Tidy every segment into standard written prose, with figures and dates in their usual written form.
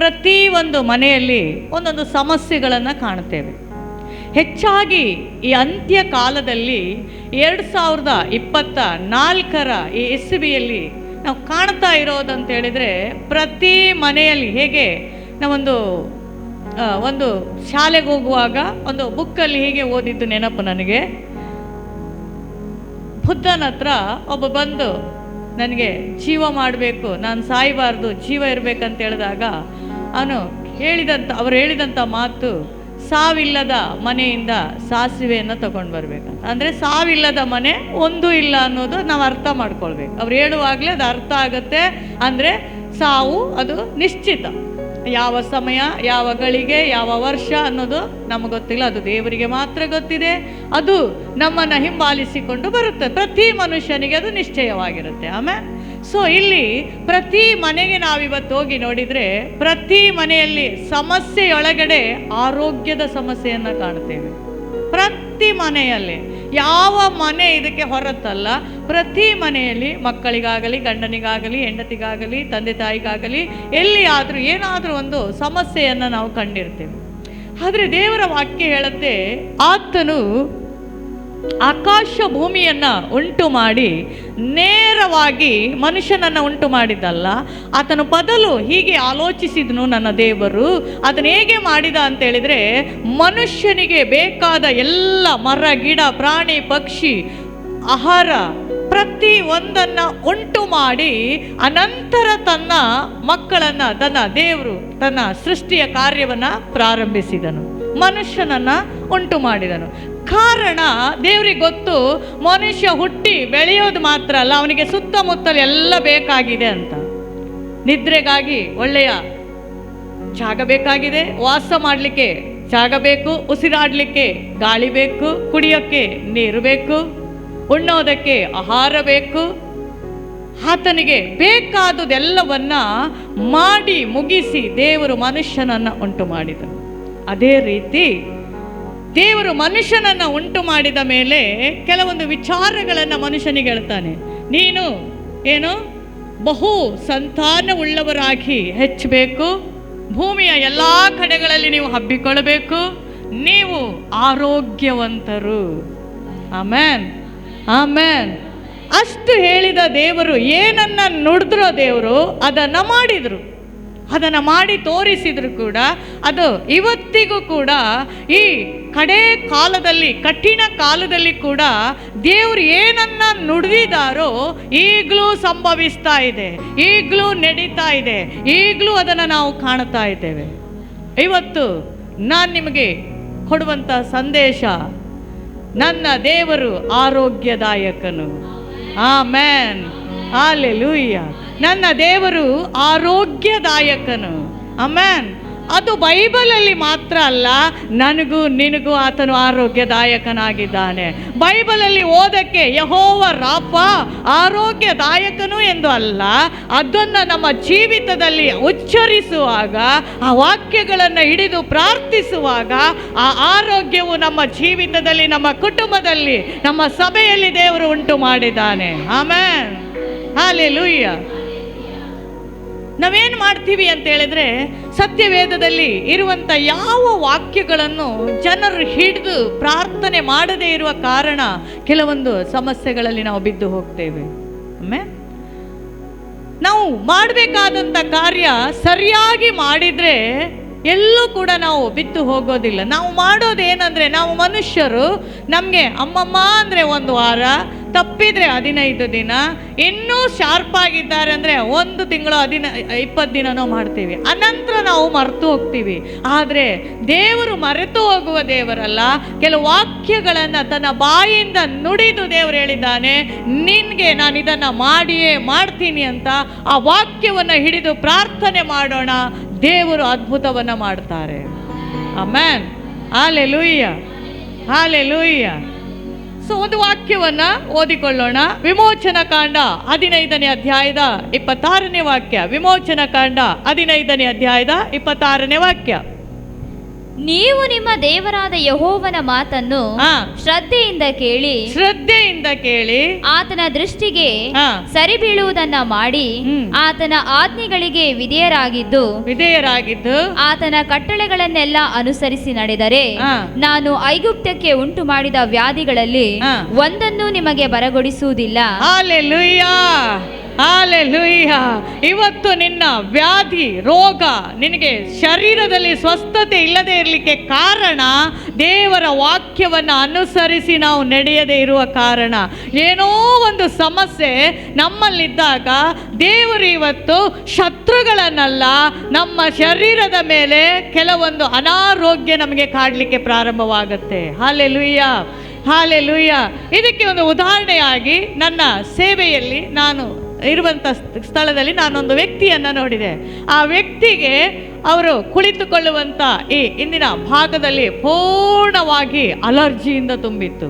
ಪ್ರತಿಯೊಂದು ಮನೆಯಲ್ಲಿ ಒಂದೊಂದು ಸಮಸ್ಯೆಗಳನ್ನು ಕಾಣುತ್ತೇವೆ. ಹೆಚ್ಚಾಗಿ ಈ ಅಂತ್ಯ ಕಾಲದಲ್ಲಿ 2024 ಈ ಇಸವಿಯಲ್ಲಿ ನಾವು ಕಾಣ್ತಾ ಇರೋದಂತ ಹೇಳಿದರೆ, ಪ್ರತಿ ಮನೆಯಲ್ಲಿ ಹೇಗೆ ಒಂದು ಶಾಲೆಗೆ ಹೋಗುವಾಗ ಒಂದು ಬುಕ್ಕಲ್ಲಿ ಹೀಗೆ ಓದಿದ್ದು ನೆನಪು ನನಗೆ. ಬುದ್ಧನ ಹತ್ರ ಒಬ್ಬ ಬಂದು ನನಗೆ ಜೀವ ಮಾಡಬೇಕು, ನಾನು ಸಾಯಬಾರ್ದು, ಜೀವ ಇರಬೇಕಂತ ಹೇಳಿದಾಗ ಅವರು ಹೇಳಿದಂಥ ಮಾತು, ಸಾವಿಲ್ಲದ ಮನೆಯಿಂದ ಸಾಸಿವೆಯನ್ನು ತಗೊಂಡು ಬರ್ಬೇಕಂತ. ಅಂದರೆ ಸಾವಿಲ್ಲದ ಮನೆ ಒಂದೂ ಇಲ್ಲ ಅನ್ನೋದು ನಾವು ಅರ್ಥ ಮಾಡ್ಕೊಳ್ಬೇಕು. ಅವ್ರು ಹೇಳುವಾಗಲೇ ಅದು ಅರ್ಥ ಆಗುತ್ತೆ. ಅಂದರೆ ಸಾವು ಅದು ನಿಶ್ಚಿತ, ಯಾವ ಸಮಯ, ಯಾವ ಗಳಿಗೆ, ಯಾವ ವರ್ಷ ಅನ್ನೋದು ನಮಗೆ ಗೊತ್ತಿಲ್ಲ, ಅದು ದೇವರಿಗೆ ಮಾತ್ರ ಗೊತ್ತಿದೆ. ಅದು ನಮ್ಮನ್ನು ಹಿಂಬಾಲಿಸಿಕೊಂಡು ಬರುತ್ತೆ. ಪ್ರತಿ ಮನುಷ್ಯನಿಗೆ ಅದು ನಿಶ್ಚಯವಾಗಿರುತ್ತೆ. ಆಮೇಲೆ ಸೊ ಇಲ್ಲಿ ಪ್ರತಿ ಮನೆಗೆ ನಾವಿವತ್ತು ಹೋಗಿ ನೋಡಿದರೆ, ಪ್ರತಿ ಮನೆಯಲ್ಲಿ ಸಮಸ್ಯೆಯೊಳಗಡೆ ಆರೋಗ್ಯದ ಸಮಸ್ಯೆಯನ್ನು ಕಾಣ್ತೇವೆ. ಪ್ರತಿ ಮನೆಯಲ್ಲಿ, ಯಾವ ಮನೆ ಇದಕ್ಕೆ ಹೊರತಲ್ಲ, ಪ್ರತಿ ಮನೆಯಲ್ಲಿ ಮಕ್ಕಳಿಗಾಗಲಿ, ಗಂಡನಿಗಾಗಲಿ, ಹೆಂಡತಿಗಾಗಲಿ, ತಂದೆ ತಾಯಿಗಾಗಲಿ, ಎಲ್ಲಿಯಾದರೂ ಏನಾದರೂ ಒಂದು ಸಮಸ್ಯೆಯನ್ನು ನಾವು ಕಂಡಿರ್ತೇವೆ. ಆದರೆ ದೇವರ ವಾಕ್ಯ ಹೇಳುತ್ತೆ, ಆತನು ಆಕಾಶ ಭೂಮಿಯನ್ನು ಉಂಟು ಮಾಡಿ ನೇರವಾಗಿ ಮನುಷ್ಯನನ್ನು ಉಂಟು ಮಾಡಿದ್ದಲ್ಲ, ಆತನು ಮೊದಲು ಹೀಗೆ ಆಲೋಚಿಸಿದನು ನನ್ನ ದೇವರು. ಅದನ್ನು ಹೇಗೆ ಮಾಡಿದ ಅಂತ ಹೇಳಿದರೆ, ಮನುಷ್ಯನಿಗೆ ಬೇಕಾದ ಎಲ್ಲ ಮರ, ಗಿಡ, ಪ್ರಾಣಿ, ಪಕ್ಷಿ, ಆಹಾರ ಪ್ರತಿ ಒಂದನ್ನು ಉಂಟು ಮಾಡಿ, ಅನಂತರ ತನ್ನ ಮಕ್ಕಳನ್ನು, ತನ್ನ ದೇವರು ತನ್ನ ಸೃಷ್ಟಿಯ ಕಾರ್ಯವನ್ನು ಪ್ರಾರಂಭಿಸಿದನು, ಮನುಷ್ಯನನ್ನು ಉಂಟು ಮಾಡಿದನು. ಕಾರಣ ದೇವರಿಗೆ ಗೊತ್ತು, ಮನುಷ್ಯ ಹುಟ್ಟಿ ಬೆಳೆಯೋದು ಮಾತ್ರ ಅಲ್ಲ, ಅವನಿಗೆ ಸುತ್ತಮುತ್ತಲು ಎಲ್ಲ ಬೇಕಾಗಿದೆ ಅಂತ. ನಿದ್ರೆಗಾಗಿ ಒಳ್ಳೆಯ ಜಾಗ ಬೇಕಾಗಿದೆ, ವಾಸ ಮಾಡಲಿಕ್ಕೆ ಜಾಗ ಬೇಕು, ಉಸಿರಾಡಲಿಕ್ಕೆ ಗಾಳಿ ಬೇಕು, ಕುಡಿಯೋಕ್ಕೆ ನೀರು ಬೇಕು, ಉಣ್ಣೋದಕ್ಕೆ ಆಹಾರ ಬೇಕು. ಆತನಿಗೆ ಬೇಕಾದುದೆಲ್ಲವನ್ನ ಮಾಡಿ ಮುಗಿಸಿ ದೇವರು ಮನುಷ್ಯನನ್ನು ಉಂಟು ಮಾಡಿದನು. ಅದೇ ರೀತಿ ದೇವರು ಮನುಷ್ಯನನ್ನು ಉಂಟು ಮಾಡಿದ ಮೇಲೆ ಕೆಲವೊಂದು ವಿಚಾರಗಳನ್ನು ಮನುಷ್ಯನಿಗೆ ಹೇಳ್ತಾನೆ. ನೀನು ಬಹು ಸಂತಾನವುಳ್ಳವರಾಗಿ ಹೆಚ್ಚಬೇಕು, ಭೂಮಿಯ ಎಲ್ಲ ಕಡೆಗಳಲ್ಲಿ ನೀವು ಹಬ್ಬಿಕೊಳ್ಳಬೇಕು, ನೀವು ಆರೋಗ್ಯವಂತರು. ಆಮೇನ್, ಆಮೇನ್. ಅಷ್ಟು ಹೇಳಿದ ದೇವರು ಏನನ್ನ ನುಡಿದ್ರೋ ದೇವರು ಅದನ್ನು ಮಾಡಿದರು, ಅದನ್ನು ಮಾಡಿ ತೋರಿಸಿದ್ರು ಕೂಡ. ಅದು ಇವತ್ತಿಗೂ ಕೂಡ ಈ ಕಡೆ ಕಾಲದಲ್ಲಿ, ಕಠಿಣ ಕಾಲದಲ್ಲಿ ಕೂಡ ದೇವರು ಏನನ್ನ ನುಡಿದಿದ್ದಾರೋ ಈಗಲೂ ಸಂಭವಿಸ್ತಾ ಇದೆ, ಈಗಲೂ ನಡೀತಾ ಇದೆ, ಈಗಲೂ ಅದನ್ನು ನಾವು ಕಾಣ್ತಾ ಇದ್ದೇವೆ. ಇವತ್ತು ನಾನು ನಿಮಗೆ ಕೊಡುವಂಥ ಸಂದೇಶ, ನನ್ನ ದೇವರು ಆರೋಗ್ಯದಾಯಕನು. Amen, hallelujah. ನನ್ನ ದೇವರು ಆರೋಗ್ಯದಾಯಕನು. ಆಮೆನ್. ಅದು ಬೈಬಲಲ್ಲಿ ಮಾತ್ರ ಅಲ್ಲ, ನನಗೂ ನಿನಗೂ ಆತನು ಆರೋಗ್ಯದಾಯಕನಾಗಿದ್ದಾನೆ. ಬೈಬಲಲ್ಲಿ ಓದಕ್ಕೆ ಯೆಹೋವ ರಾಫ ಆರೋಗ್ಯದಾಯಕನು ಎಂದು ಅಲ್ಲ, ಅದನ್ನು ನಮ್ಮ ಜೀವಿತದಲ್ಲಿ ಉಚ್ಚರಿಸುವಾಗ, ಆ ವಾಕ್ಯಗಳನ್ನು ಹಿಡಿದು ಪ್ರಾರ್ಥಿಸುವಾಗ ಆ ಆರೋಗ್ಯವು ನಮ್ಮ ಜೀವಿತದಲ್ಲಿ, ನಮ್ಮ ಕುಟುಂಬದಲ್ಲಿ, ನಮ್ಮ ಸಭೆಯಲ್ಲಿ ದೇವರು ಉಂಟು ಮಾಡಿದ್ದಾನೆ. Amen, hallelujah. ನಾವೇನು ಮಾಡ್ತೀವಿ ಅಂತ ಹೇಳಿದ್ರೆ, ಸತ್ಯವೇದದಲ್ಲಿ ಇರುವಂಥ ಯಾವ ವಾಕ್ಯಗಳನ್ನು ಜನರು ಹಿಡಿದು ಪ್ರಾರ್ಥನೆ ಮಾಡದೇ ಇರುವ ಕಾರಣ ಕೆಲವೊಂದು ಸಮಸ್ಯೆಗಳಲ್ಲಿ ನಾವು ಬಿದ್ದು ಹೋಗ್ತೇವೆ. ಆಮೇಲೆ ನಾವು ಮಾಡಬೇಕಾದಂಥ ಕಾರ್ಯ ಸರಿಯಾಗಿ ಮಾಡಿದರೆ ಎಲ್ಲೂ ಕೂಡ ನಾವು ಬಿದ್ದು ಹೋಗೋದಿಲ್ಲ. ನಾವು ಮಾಡೋದೇನೆಂದರೆ, ನಾವು ಮನುಷ್ಯರು, ನಮಗೆ ಅಮ್ಮಮ್ಮ ಅಂದರೆ 1 ವಾರ, ತಪ್ಪಿದರೆ 15 ದಿನ, ಇನ್ನೂ ಶಾರ್ಪ್ ಆಗಿದ್ದಾರೆ ಅಂದರೆ 1 ತಿಂಗಳು 20 ದಿನನೋ ಮಾಡ್ತೀವಿ, ಅನಂತರ ನಾವು ಮರೆತು ಹೋಗ್ತೀವಿ. ಆದರೆ ದೇವರು ಮರೆತು ಹೋಗುವ ದೇವರಲ್ಲ. ಕೆಲವು ವಾಕ್ಯಗಳನ್ನು ತನ್ನ ಬಾಯಿಂದ ನುಡಿದು ದೇವರು ಹೇಳಿದ್ದಾನೆ, ನಿನಗೆ ನಾನು ಇದನ್ನು ಮಾಡಿಯೇ ಮಾಡ್ತೀನಿ ಅಂತ. ಆ ವಾಕ್ಯವನ್ನು ಹಿಡಿದು ಪ್ರಾರ್ಥನೆ ಮಾಡೋಣ, ದೇವರು ಅದ್ಭುತವನ್ನು ಮಾಡ್ತಾರೆ. Amen, hallelujah, hallelujah. ಸೊ ಒಂದು ವಾಕ್ಯವನ್ನು ಓದಿಕೊಳ್ಳೋಣ. ವಿಮೋಚನ ಕಾಂಡ 15ನೇ ಅಧ್ಯಾಯದ 26ನೇ ವಾಕ್ಯ. ವಿಮೋಚನ ಕಾಂಡ 15ನೇ ಅಧ್ಯಾಯದ 26ನೇ ವಾಕ್ಯ. ನೀವು ನಿಮ್ಮ ದೇವರಾದ ಯೆಹೋವನ ಮಾತನ್ನು ಶ್ರದ್ಧೆಯಿಂದ ಕೇಳಿ ಆತನ ದೃಷ್ಟಿಗೆ ಸರಿ ಬೀಳುವುದನ್ನ ಮಾಡಿ ಆತನ ಆಜ್ಞೆಗಳಿಗೆ ವಿಧೇಯರಾಗಿದ್ದು ಆತನ ಕಟ್ಟಳೆಗಳನ್ನೆಲ್ಲ ಅನುಸರಿಸಿ ನಡೆದರೆ ನಾನು ಐಗುಪ್ತಕ್ಕೆ ಉಂಟು ಮಾಡಿದ ವ್ಯಾಧಿಗಳಲ್ಲಿ ಒಂದನ್ನು ನಿಮಗೆ ಬರಗೊಡಿಸುವುದಿಲ್ಲ. Hallelujah, hallelujah. ಇವತ್ತು ನಿನ್ನ ವ್ಯಾಧಿ ರೋಗ ನಿನಗೆ ಶರೀರದಲ್ಲಿ ಸ್ವಸ್ಥತೆ ಇಲ್ಲದೆ ಇರಲಿಕ್ಕೆ ಕಾರಣ ದೇವರ ವಾಕ್ಯವನ್ನು ಅನುಸರಿಸಿ ನಾವು ನಡೆಯದೇ ಇರುವ ಕಾರಣ. ಏನೋ ಒಂದು ಸಮಸ್ಯೆ ನಮ್ಮಲ್ಲಿದ್ದಾಗ ದೇವರು ಇವತ್ತು ಶತ್ರುಗಳನ್ನಲ್ಲ, ನಮ್ಮ ಶರೀರದ ಮೇಲೆ ಕೆಲವೊಂದು ಅನಾರೋಗ್ಯ ನಮಗೆ ಕಾಡಲಿಕ್ಕೆ ಪ್ರಾರಂಭವಾಗುತ್ತೆ. Hallelujah, hallelujah. ಇದಕ್ಕೆ ಒಂದು ಉದಾಹರಣೆಯಾಗಿ ನನ್ನ ಸೇವೆಯಲ್ಲಿ ನಾನು ಇರುವಂಥ ಸ್ಥಳದಲ್ಲಿ ನಾನೊಂದು ವ್ಯಕ್ತಿಯನ್ನು ನೋಡಿದೆ. ಆ ವ್ಯಕ್ತಿಗೆ ಅವರು ಕುಳಿತುಕೊಳ್ಳುವಂಥ ಈ ಇಂದಿನ ಭಾಗದಲ್ಲಿ ಪೂರ್ಣವಾಗಿ ಅಲರ್ಜಿಯಿಂದ ತುಂಬಿತ್ತು.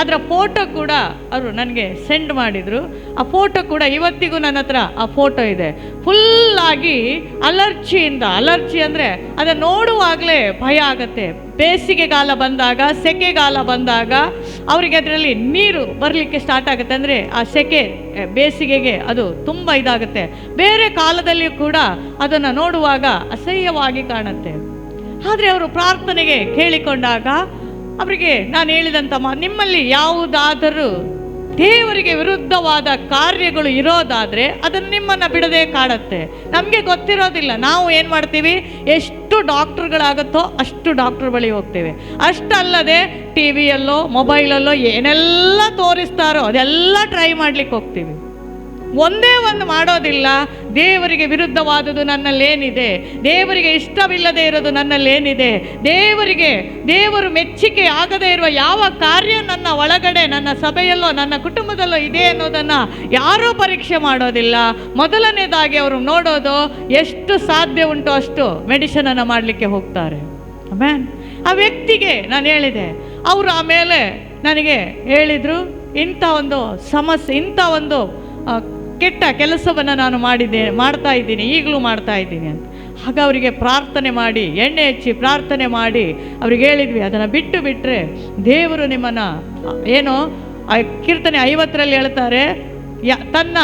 ಅದರ ಫೋಟೋ ಕೂಡ ಅವರು ನನಗೆ ಸೆಂಡ್ ಮಾಡಿದರು. ಆ ಫೋಟೋ ಕೂಡ ಇವತ್ತಿಗೂ ನನ್ನ ಹತ್ರ ಆ ಫೋಟೋ ಇದೆ. ಫುಲ್ಲಾಗಿ ಅಲರ್ಜಿ ಅಂದರೆ ಅದನ್ನು ನೋಡುವಾಗಲೇ ಭಯ ಆಗುತ್ತೆ. ಬೇಸಿಗೆಗಾಲ ಬಂದಾಗ, ಸೆಕೆಗಾಲ ಬಂದಾಗ ಅವರಿಗೆ ಅದರಲ್ಲಿ ನೀರು ಬರಲಿಕ್ಕೆ ಸ್ಟಾರ್ಟ್ ಆಗುತ್ತೆ. ಅಂದರೆ ಆ ಸೆಕೆ ಬೇಸಿಗೆಗೆ ಅದು ತುಂಬ ಇದಾಗುತ್ತೆ. ಬೇರೆ ಕಾಲದಲ್ಲಿಯೂ ಕೂಡ ಅದನ್ನು ನೋಡುವಾಗ ಅಸಹ್ಯವಾಗಿ ಕಾಣುತ್ತೆ. ಆದರೆ ಅವರು ಪ್ರಾರ್ಥನೆಗೆ ಕೇಳಿಕೊಂಡಾಗ ಅವರಿಗೆ ನಾನು ಹೇಳಿದಂಥ ನಿಮ್ಮಲ್ಲಿ ಯಾವುದಾದರೂ ದೇವರಿಗೆ ವಿರುದ್ಧವಾದ ಕಾರ್ಯಗಳು ಇರೋದಾದರೆ ಅದನ್ನು ನಿಮ್ಮನ್ನು ಬಿಡದೆ ಕಾಡುತ್ತೆ. ನಮಗೆ ಗೊತ್ತಿರೋದಿಲ್ಲ. ನಾವು ಏನು ಮಾಡ್ತೀವಿ, ಎಷ್ಟು ಡಾಕ್ಟ್ರುಗಳಾಗುತ್ತೋ ಅಷ್ಟು ಡಾಕ್ಟ್ರ್ ಬಳಿ ಹೋಗ್ತೇವೆ. ಅಷ್ಟಲ್ಲದೆ ಟಿ ವಿಯಲ್ಲೋ ಮೊಬೈಲಲ್ಲೋ ಏನೆಲ್ಲ ತೋರಿಸ್ತಾರೋ ಅದೆಲ್ಲ ಟ್ರೈ ಮಾಡಲಿಕ್ಕೆ ಹೋಗ್ತೀವಿ. ಒಂದೇ ಒಂದು ಮಾಡೋದಿಲ್ಲ. ದೇವರಿಗೆ ವಿರುದ್ಧವಾದುದು ನನ್ನಲ್ಲೇನಿದೆ, ದೇವರಿಗೆ ಇಷ್ಟವಿಲ್ಲದೆ ಇರೋದು ನನ್ನಲ್ಲೇನಿದೆ, ದೇವರು ಮೆಚ್ಚುಗೆ ಆಗದೇ ಇರುವ ಯಾವ ಕಾರ್ಯ ನನ್ನ ಒಳಗಡೆ, ನನ್ನ ಸಭೆಯಲ್ಲೋ ನನ್ನ ಕುಟುಂಬದಲ್ಲೋ ಇದೆ ಅನ್ನೋದನ್ನು ಯಾರೂ ಪರೀಕ್ಷೆ ಮಾಡೋದಿಲ್ಲ. ಮೊದಲನೇದಾಗಿ ಅವರು ನೋಡೋದು ಎಷ್ಟು ಸಾಧ್ಯ ಉಂಟು ಅಷ್ಟು ಮೆಡಿಸಿನನ್ನು ಮಾಡಲಿಕ್ಕೆ ಹೋಗ್ತಾರೆ. ಆಮೇನ್. ಆ ವ್ಯಕ್ತಿಗೆ ನಾನು ಹೇಳಿದೆ. ಅವರು ಆಮೇಲೆ ನನಗೆ ಹೇಳಿದರು, ಇಂಥ ಒಂದು ಸಮಸ್ಯೆ, ಇಂಥ ಒಂದು ಕೆಟ್ಟ ಕೆಲಸವನ್ನು ನಾನು ಮಾಡ್ತಾ ಇದ್ದೀನಿ, ಈಗಲೂ ಮಾಡ್ತಾ ಇದ್ದೀನಿ ಅಂತ. ಆಗ ಅವರಿಗೆ ಪ್ರಾರ್ಥನೆ ಮಾಡಿ, ಎಣ್ಣೆ ಹಚ್ಚಿ ಪ್ರಾರ್ಥನೆ ಮಾಡಿ ಅವ್ರಿಗೆ ಹೇಳಿದ್ವಿ, ಅದನ್ನು ಬಿಟ್ಟರೆ ದೇವರು ನಿಮ್ಮನ್ನು ಏನೋ ಕೀರ್ತನೆ 50ರಲ್ಲಿ ಹೇಳ್ತಾರೆ, ತನ್ನ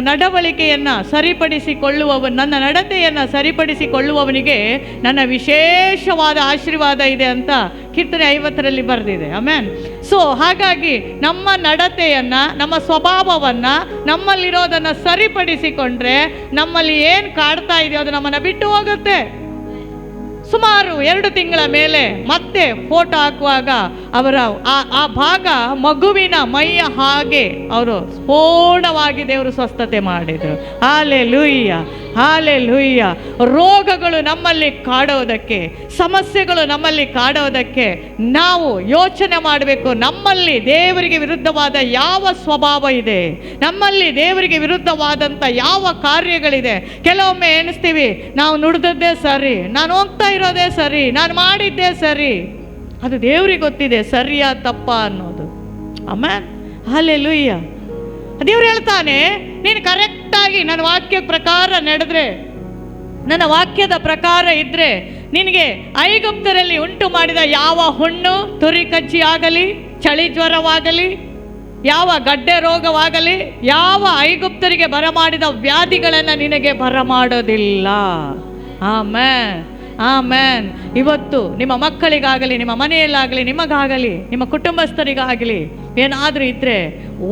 ನಡವಳಿಕೆಯನ್ನು ಸರಿಪಡಿಸಿಕೊಳ್ಳುವವನು, ನನ್ನ ನಡತೆಯನ್ನು ಸರಿಪಡಿಸಿಕೊಳ್ಳುವವನಿಗೆ ನನ್ನ ವಿಶೇಷವಾದ ಆಶೀರ್ವಾದ ಇದೆ ಅಂತ ಕೀರ್ತನೆ 50ರಲ್ಲಿ ಬರೆದಿದೆ. ಆಮೇನ್. ಸೊ ಹಾಗಾಗಿ ನಮ್ಮ ನಡತೆಯನ್ನು, ನಮ್ಮ ಸ್ವಭಾವವನ್ನು, ನಮ್ಮಲ್ಲಿರೋದನ್ನು ಸರಿಪಡಿಸಿಕೊಂಡ್ರೆ ನಮ್ಮಲ್ಲಿ ಏನು ಕಾಡ್ತಾ ಇದೆಯೋ ಅದು ನಮ್ಮನ್ನು ಬಿಟ್ಟು ಹೋಗುತ್ತೆ. ಸುಮಾರು 2 ತಿಂಗಳ ಮೇಲೆ ಮತ್ತೆ ಫೋಟೋ ಹಾಕುವಾಗ ಅವರ ಆ ಭಾಗ ಮಗುವಿನ ಮೈಯ ಹಾಗೆ ಅವರು ಪೂರ್ಣವಾಗಿ ದೇವರು ಸ್ವಸ್ಥತೆ ಮಾಡಿದರು. Hallelujah, hallelujah. ರೋಗಗಳು ನಮ್ಮಲ್ಲಿ ಕಾಡೋದಕ್ಕೆ, ಸಮಸ್ಯೆಗಳು ನಮ್ಮಲ್ಲಿ ಕಾಡೋದಕ್ಕೆ ನಾವು ಯೋಚನೆ ಮಾಡಬೇಕು. ನಮ್ಮಲ್ಲಿ ದೇವರಿಗೆ ವಿರುದ್ಧವಾದ ಯಾವ ಸ್ವಭಾವ ಇದೆ, ನಮ್ಮಲ್ಲಿ ದೇವರಿಗೆ ವಿರುದ್ಧವಾದಂಥ ಯಾವ ಕಾರ್ಯಗಳಿದೆ. ಕೆಲವೊಮ್ಮೆ ಎಣಿಸ್ತೀವಿ, ನಾವು ನುಡಿದದ್ದೇ ಸರಿ, ನಾನು ಹೋಗ್ತಾ ಇರೋದೇ ಸರಿ, ನಾನು ಮಾಡಿದ್ದೇ ಸರಿ. ಅದು ದೇವರಿಗೆ ಗೊತ್ತಿದೆ ಸರಿಯಾ ತಪ್ಪಾ ಅನ್ನೋದು. ಆಮೇನ್. ಹಲ್ಲೆಲೂಯಾ. ದೇವ್ರು ಹೇಳ್ತಾನೆ, ನೀನು ಕರೆಕ್ಟಾಗಿ ನನ್ನ ವಾಕ್ಯದ ಪ್ರಕಾರ ನಡೆದ್ರೆ, ನನ್ನ ವಾಕ್ಯದ ಪ್ರಕಾರ ಇದ್ದರೆ ನಿನಗೆ ಐಗುಪ್ತರಲ್ಲಿ ಉಂಟು ಮಾಡಿದ ಯಾವ ಹುಣ್ಣು, ತುರಿ ಕಜ್ಜಿ ಆಗಲಿ, ಚಳಿ ಜ್ವರವಾಗಲಿ, ಯಾವ ಗಡ್ಡೆ ರೋಗವಾಗಲಿ, ಯಾವ ಐಗುಪ್ತರಿಗೆ ಬರಮಾಡಿದ ವ್ಯಾಧಿಗಳನ್ನು ನಿನಗೆ ಬರಮಾಡೋದಿಲ್ಲ. ಆಮೇನ್, ಆಮೇನ್. ಇವತ್ತು ನಿಮ್ಮ ಮಕ್ಕಳಿಗಾಗಲಿ, ನಿಮ್ಮ ಮನೆಯಲ್ಲಾಗಲಿ, ನಿಮಗಾಗಲಿ, ನಿಮ್ಮ ಕುಟುಂಬಸ್ಥರಿಗಾಗಲಿ ಏನಾದರೂ ಇದ್ದರೆ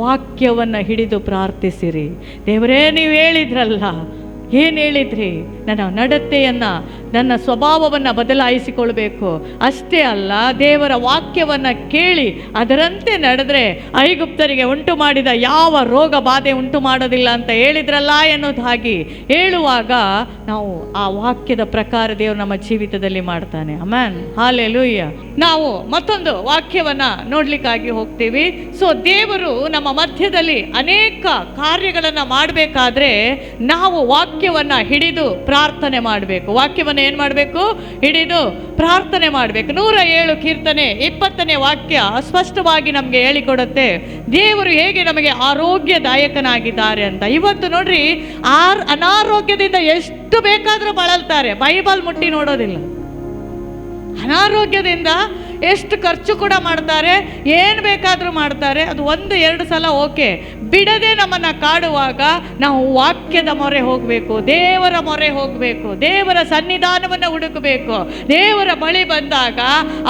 ವಾಕ್ಯವನ್ನು ಹಿಡಿದು ಪ್ರಾರ್ಥಿಸಿರಿ. ದೇವರೇ, ನೀವು ಹೇಳಿದ್ರಲ್ಲ, ಏನು ಹೇಳಿದ್ರಿ, ನನ್ನ ನಡತೆಯನ್ನು, ನನ್ನ ಸ್ವಭಾವವನ್ನು ಬದಲಾಯಿಸಿಕೊಳ್ಬೇಕು. ಅಷ್ಟೇ ಅಲ್ಲ, ದೇವರ ವಾಕ್ಯವನ್ನು ಕೇಳಿ ಅದರಂತೆ ನಡೆದ್ರೆ ಐಗುಪ್ತರಿಗೆ ಉಂಟು ಮಾಡಿದ ಯಾವ ರೋಗ ಬಾಧೆ ಉಂಟು ಮಾಡೋದಿಲ್ಲ ಅಂತ ಹೇಳಿದ್ರಲ್ಲ ಎನ್ನುವುದಾಗಿ ಹೇಳುವಾಗ ನಾವು ಆ ವಾಕ್ಯದ ಪ್ರಕಾರ ದೇವರು ನಮ್ಮ ಜೀವಿತದಲ್ಲಿ ಮಾಡ್ತಾನೆ. Amen, hallelujah. ನಾವು ಮತ್ತೊಂದು ವಾಕ್ಯವನ್ನು ನೋಡ್ಲಿಕ್ಕಾಗಿ ಹೋಗ್ತೀವಿ. ಸೊ ದೇವರು ನಮ್ಮ ಮಧ್ಯದಲ್ಲಿ ಅನೇಕ ಕಾರ್ಯಗಳನ್ನು ಮಾಡಬೇಕಾದ್ರೆ ನಾವು ವಾಕ್ಯವನ್ನು ಹಿಡಿದು ಪ್ರಾರ್ಥನೆ ಮಾಡಬೇಕು. ವಾಕ್ಯವನ್ನು ಏನು ಮಾಡಬೇಕು? ಹಿಡಿದು ಪ್ರಾರ್ಥನೆ ಮಾಡಬೇಕು. 107 ಕೀರ್ತನೆ 20ನೇ ವಾಕ್ಯ ಸ್ಪಷ್ಟವಾಗಿ ನಮಗೆ ಹೇಳಿಕೊಡುತ್ತೆ ದೇವರು ಹೇಗೆ ನಮಗೆ ಆರೋಗ್ಯದಾಯಕನಾಗಿದ್ದಾರೆ ಅಂತ. ಇವತ್ತು ನೋಡ್ರಿ, ಅನಾರೋಗ್ಯದಿಂದ ಎಷ್ಟು ಬೇಕಾದರೂ ಬಳಲ್ತಾರೆ, ಬೈಬಲ್ ಮುಟ್ಟಿ ನೋಡೋದಿಲ್ಲ. ಅನಾರೋಗ್ಯದಿಂದ ಎಷ್ಟು ಖರ್ಚು ಕೂಡ ಮಾಡ್ತಾರೆ, ಏನು ಬೇಕಾದರೂ ಮಾಡ್ತಾರೆ. ಅದು 1-2 ಸಲ ಓಕೆ. ಬಿಡದೆ ನಮ್ಮನ್ನು ಕಾಡುವಾಗ ನಾವು ವಾಕ್ಯದ ಮೊರೆ ಹೋಗಬೇಕು, ದೇವರ ಮೊರೆ ಹೋಗಬೇಕು, ದೇವರ ಸನ್ನಿಧಾನವನ್ನು ಹುಡುಕಬೇಕು. ದೇವರ ಬಳಿ ಬಂದಾಗ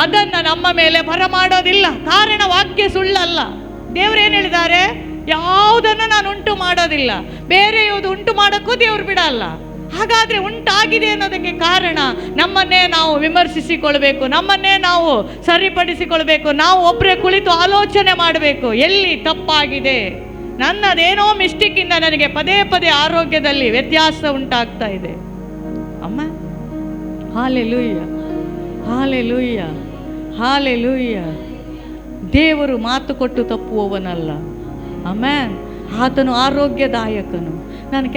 ಅದನ್ನು ನಮ್ಮ ಮೇಲೆ ಬರಮಾಡೋದಿಲ್ಲ. ಕಾರಣ ವಾಕ್ಯ ಸುಳ್ಳಲ್ಲ. ದೇವರೇನು ಹೇಳಿದ್ದಾರೆ? ಯಾವುದನ್ನು ನಾನು ಉಂಟು ಮಾಡೋದಿಲ್ಲ, ಬೇರೆ ಯಾವುದು ಉಂಟು ಮಾಡೋಕ್ಕೂ ದೇವರು ಬಿಡಲ್ಲ. ಹಾಗಾದರೆ ಉಂಟಾಗಿದೆ ಅನ್ನೋದಕ್ಕೆ ಕಾರಣ ನಮ್ಮನ್ನೇ ನಾವು ವಿಮರ್ಶಿಸಿಕೊಳ್ಬೇಕು, ನಮ್ಮನ್ನೇ ನಾವು ಸರಿಪಡಿಸಿಕೊಳ್ಬೇಕು. ನಾವು ಒಬ್ಬರೇ ಕುಳಿತು ಆಲೋಚನೆ ಮಾಡಬೇಕು, ಎಲ್ಲಿ ತಪ್ಪಾಗಿದೆ, ನನ್ನದೇನೋ ಮಿಸ್ಟೇಕಿಂದ ನನಗೆ ಪದೇ ಪದೇ ಆರೋಗ್ಯದಲ್ಲಿ ವ್ಯತ್ಯಾಸ ಉಂಟಾಗ್ತಾ ಇದೆ. ಅಮ್ಮ, ಹಾಲೆಲೂಯ್ಯ, ಹಾಲೆಲೂಯ್ಯ, ಹಾಲೆಲೂಯ್ಯ. ದೇವರು ಮಾತು ಕೊಟ್ಟು ತಪ್ಪುವವನಲ್ಲ. ಆಮೇನ್. ಆತನು ಆರೋಗ್ಯದಾಯಕನು. ನಾನು